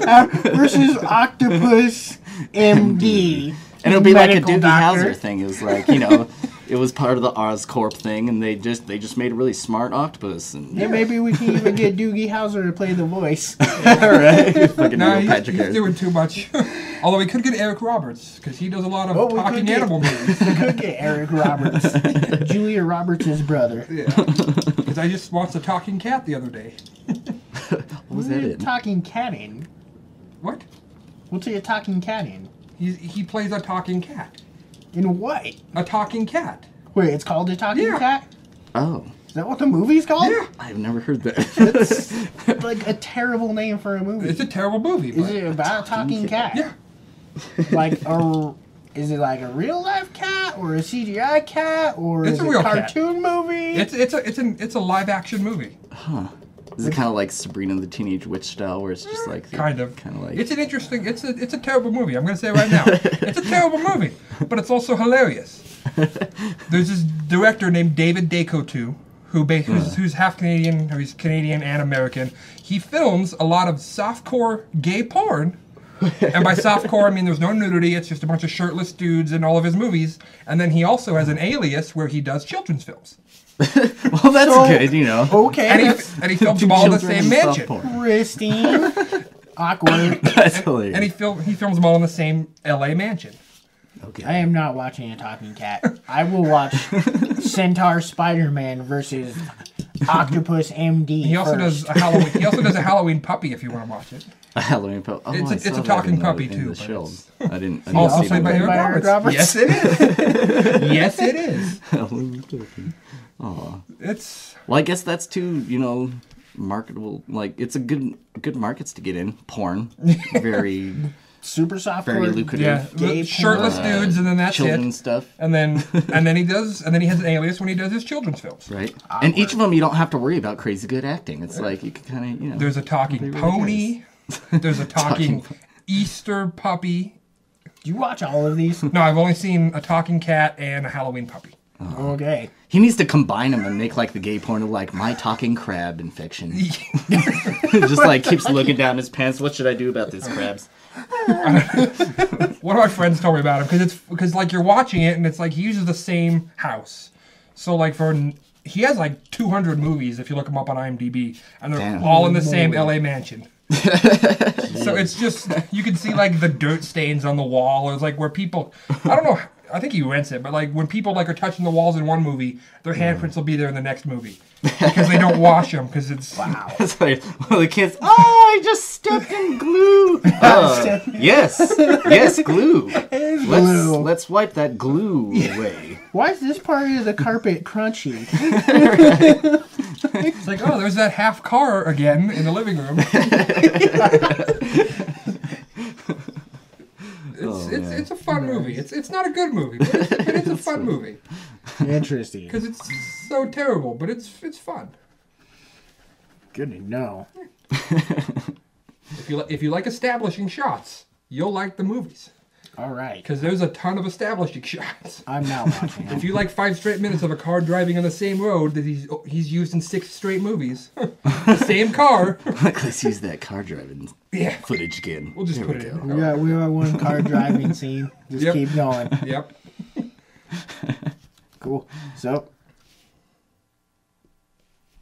versus Octopus MD. And it'll be like a medical Doogie doctor. Howser thing. It was like, you know, it was part of the Oscorp thing, and they just made a really smart octopus. And Yeah, maybe we can even get Doogie Howser to play the voice. right, fucking No, Neil Patrick he's Harris. doing too much. Although we could get Eric Roberts because he does a lot of Oh, we could talking get- animal movies. We could get Eric Roberts. Julia Roberts' brother. Yeah. Because I just watched a talking cat the other day. What was that in? Talking cat in? What? What's a talking cat in? He plays a talking cat. In what? A talking cat. Wait, it's called a talking Yeah. cat? Oh, Is that what the movie's called? Yeah. I've never heard that. Like a terrible name for a movie. It's a terrible movie. Is But it about a talking cat? yeah. Like is it like a real life cat or a CGI cat or It's is a it real a cat. cartoon movie? It's a live action movie. Is it kind of like Sabrina the Teenage Witch style, where it's just like Kind of. like It's an interesting. It's a terrible movie. I'm gonna say it right now. It's a terrible movie, but it's also hilarious. There's this director named David Dakotu who's half Canadian, or he's Canadian and American. He films a lot of softcore gay porn. And by softcore, I mean there's no nudity. It's just a bunch of shirtless dudes in all of his movies. And then he also has an alias where he does children's films. Well, that's good, you know. Okay, And that's he films them all in the Children same and mansion. softporn. Christine. Awkward. That's hilarious. And he films them all in the same LA mansion. okay. I am not watching a talking cat. I will watch Centaur Spider-Man versus Octopus MD. He also first. does a Halloween. He also does a Halloween puppy if you want to watch it. A Halloween puppy. Oh, It's I a saw that talking in the- puppy, in too, the but shelves. I didn't Also see played by that. Eric by Roberts. Eric Roberts? Yes, it is. Yes, it is. Halloween puppy. Aw. It's Well, I guess that's too, you know, marketable. Like, it's a good markets to get in. Porn, very super soft. very lucrative. Gay shirtless porn. dudes, and then that's Children's it. stuff, And then he has an alias when he does his children's films. right? And each of them, you don't have to worry about crazy good acting. It's like you can kind of, you know. There's a talking They really pony. There's a talking Easter puppy. Do you watch all of these? No, I've only seen a talking cat and a Halloween puppy. Okay. He needs to combine them and make like the gay porn of like my talking crab infection. Just like keeps looking down his pants. What should I do about this crabs? One of my friends told me about him because like you're watching it and it's like he uses the same house. So like he has like 200 movies if you look him up on IMDb, and they're Damn. all in the same LA mansion. So it's just you can see like the dirt stains on the wall, or it's like where people I don't know. I think he rents it, but like when people like are touching the walls in one movie, their handprints will be there in the next movie because they don't wash them because it's Wow. It's like one of the kids. Oh, I just stepped in glue. Yes, glue. It's glue. Let's wipe that glue away. Why is this part of the carpet crunchy? It's like, oh, there's that half car again in the living room. It's a fun movie. It's not a good movie, but it's a fun movie Interesting. because it's so terrible, but it's fun. Good to know. If you like establishing shots, you'll like the movies All right. because there's a ton of establishing shots. I'm not watching If it. you like 5 straight minutes of a car driving on the same road that he's used in 6 straight movies, the same car. Let's use that car driving Yeah, footage again. we'll just There put we it go. in. We got one car driving scene. Just Yep. keep going. Yep. Cool. So,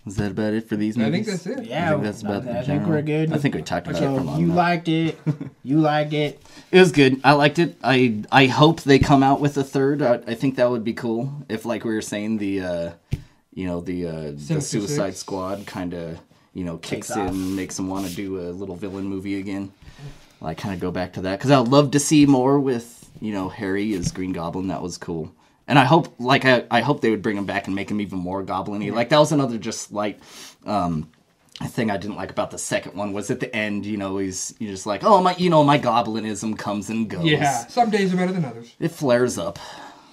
Is that about it for these movies? I think that's it. Yeah, I think that's about the I think general. we're good. I think we talked about it for So long you enough. liked it. You liked it. It was good. I liked it. I hope they come out with a third. I think that would be cool. If, like we were saying, the Suicide Six. Squad kind of kicks Takes in, off. makes them want to do a little villain movie again. I kind of go back to that because I would love to see more with Harry as Green Goblin. That was cool. And I hope I hope they would bring him back and make him even more goblin-y. Like that was another just slight thing I didn't like about the second one was at the end, he's just like, oh my my goblinism comes and goes. Yeah, some days are better than others. It flares up.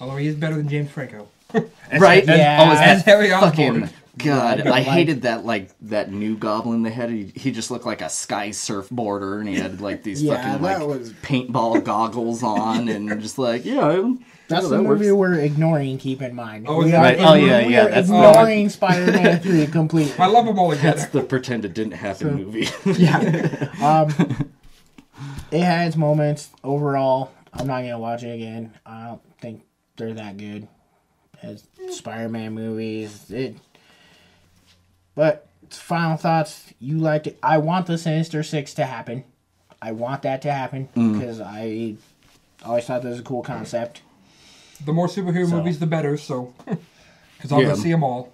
Although he is better than James Franco. Right? Yeah. Oh, is As that Harry fucking Osborn. God, Yeah, I hated that new goblin they had. He just looked like a sky surfboarder, and he had like these Yeah, fucking that was- paintball goggles on, and just like That's the that movie works. we're ignoring. Keep in mind. Oh, we yeah. are, Right. Oh, yeah, we yeah, are that's ignoring Spider-Man 3 completely. I love them all together. That's the pretend it didn't happen movie. Yeah. It had its moments. Overall, I'm not gonna watch it again. I don't think they're that good as Spider-Man movies. But final thoughts. You liked it. I want the Sinister Six to happen. I want that to happen because I always thought that was a cool concept. The more superhero So. movies, the better. So, because I'll Yeah. go see them all.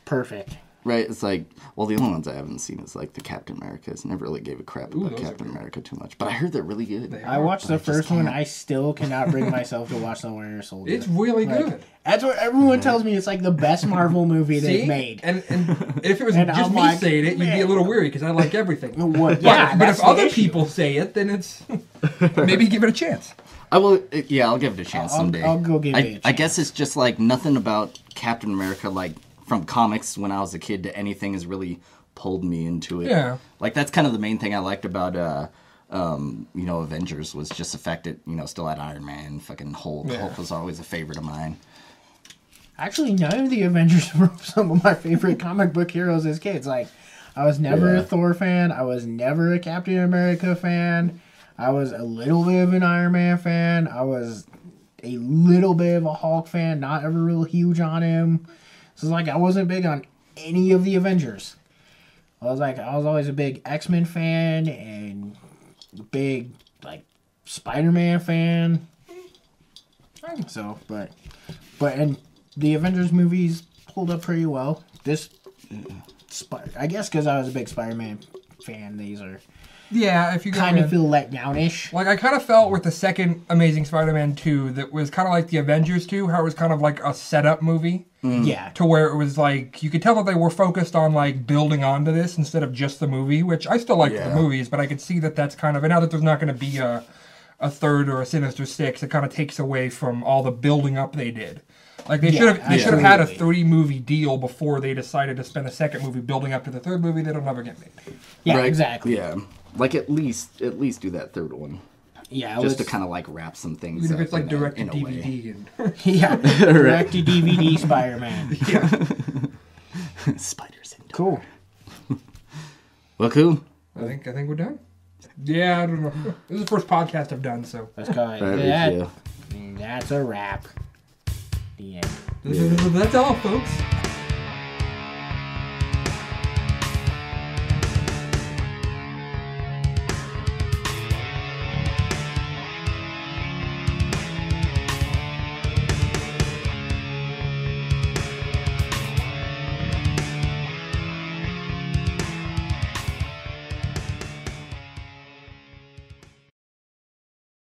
Perfect. Right? It's like, well, the only ones I haven't seen is like the Captain Americas. Never really gave a crap about those are Captain good. America too much, but I heard they're really good. They I are. watched the just first one. can't. I still cannot bring myself to watch The Winter Soldier. It's really Like, good. That's what everyone tells me. It's like the best Marvel movie See? they've made. And if it was And just I'm me like, saying it, you'd be a man. little weary because I like everything. What? Yeah, but that's if the other issue. people say it, then it's maybe give it a chance. I will. Yeah, I'll give it a chance someday. I'll go give it a I chance. guess it's just like nothing about Captain America, like from comics when I was a kid to anything, has really pulled me into it. Yeah. Like that's kind of the main thing I liked about Avengers was just the fact that still had Iron Man, fucking Hulk. Yeah. Hulk was always a favorite of mine. Actually, none of the Avengers were some of my favorite comic book heroes as kids. Like, I was never Yeah. a Thor fan. I was never a Captain America fan. I was a little bit of an Iron Man fan. I was a little bit of a Hulk fan. Not ever real huge on him. So it's like I wasn't big on any of the Avengers. I was always a big X-Men fan and a big Spider-Man fan. So, but and the Avengers movies pulled up pretty well. I guess because I was a big Spider-Man fan, these are Yeah, if you go kind in. of feel let down-ish. Like, I kind of felt with the second Amazing Spider-Man 2 that was kind of like the Avengers 2, how it was kind of like a setup movie. Yeah. To where it was like, you could tell that they were focused on like building onto this instead of just the movie, which I still like Yeah. the movies, but I could see that that's kind of, and now that there's not going to be a third or a Sinister Six, it kind of takes away from all the building up they did. Like they should have had a absolutely. 3-movie deal before they decided to spend a second movie building up to the third movie that'll never get made. Yeah, Right? exactly. Yeah, like at least do that third one, Yeah, just to kind of like wrap some things. Even if up it's like in a- direct to in a way. DVD. And yeah, direct to DVD Spider-Man. Spiders in. Cool. Well, cool. I think we're done. Yeah, I don't know. This is the first podcast I've done, so. Let's go ahead. Right, That, yeah. that's a wrap. The end. That's all, folks.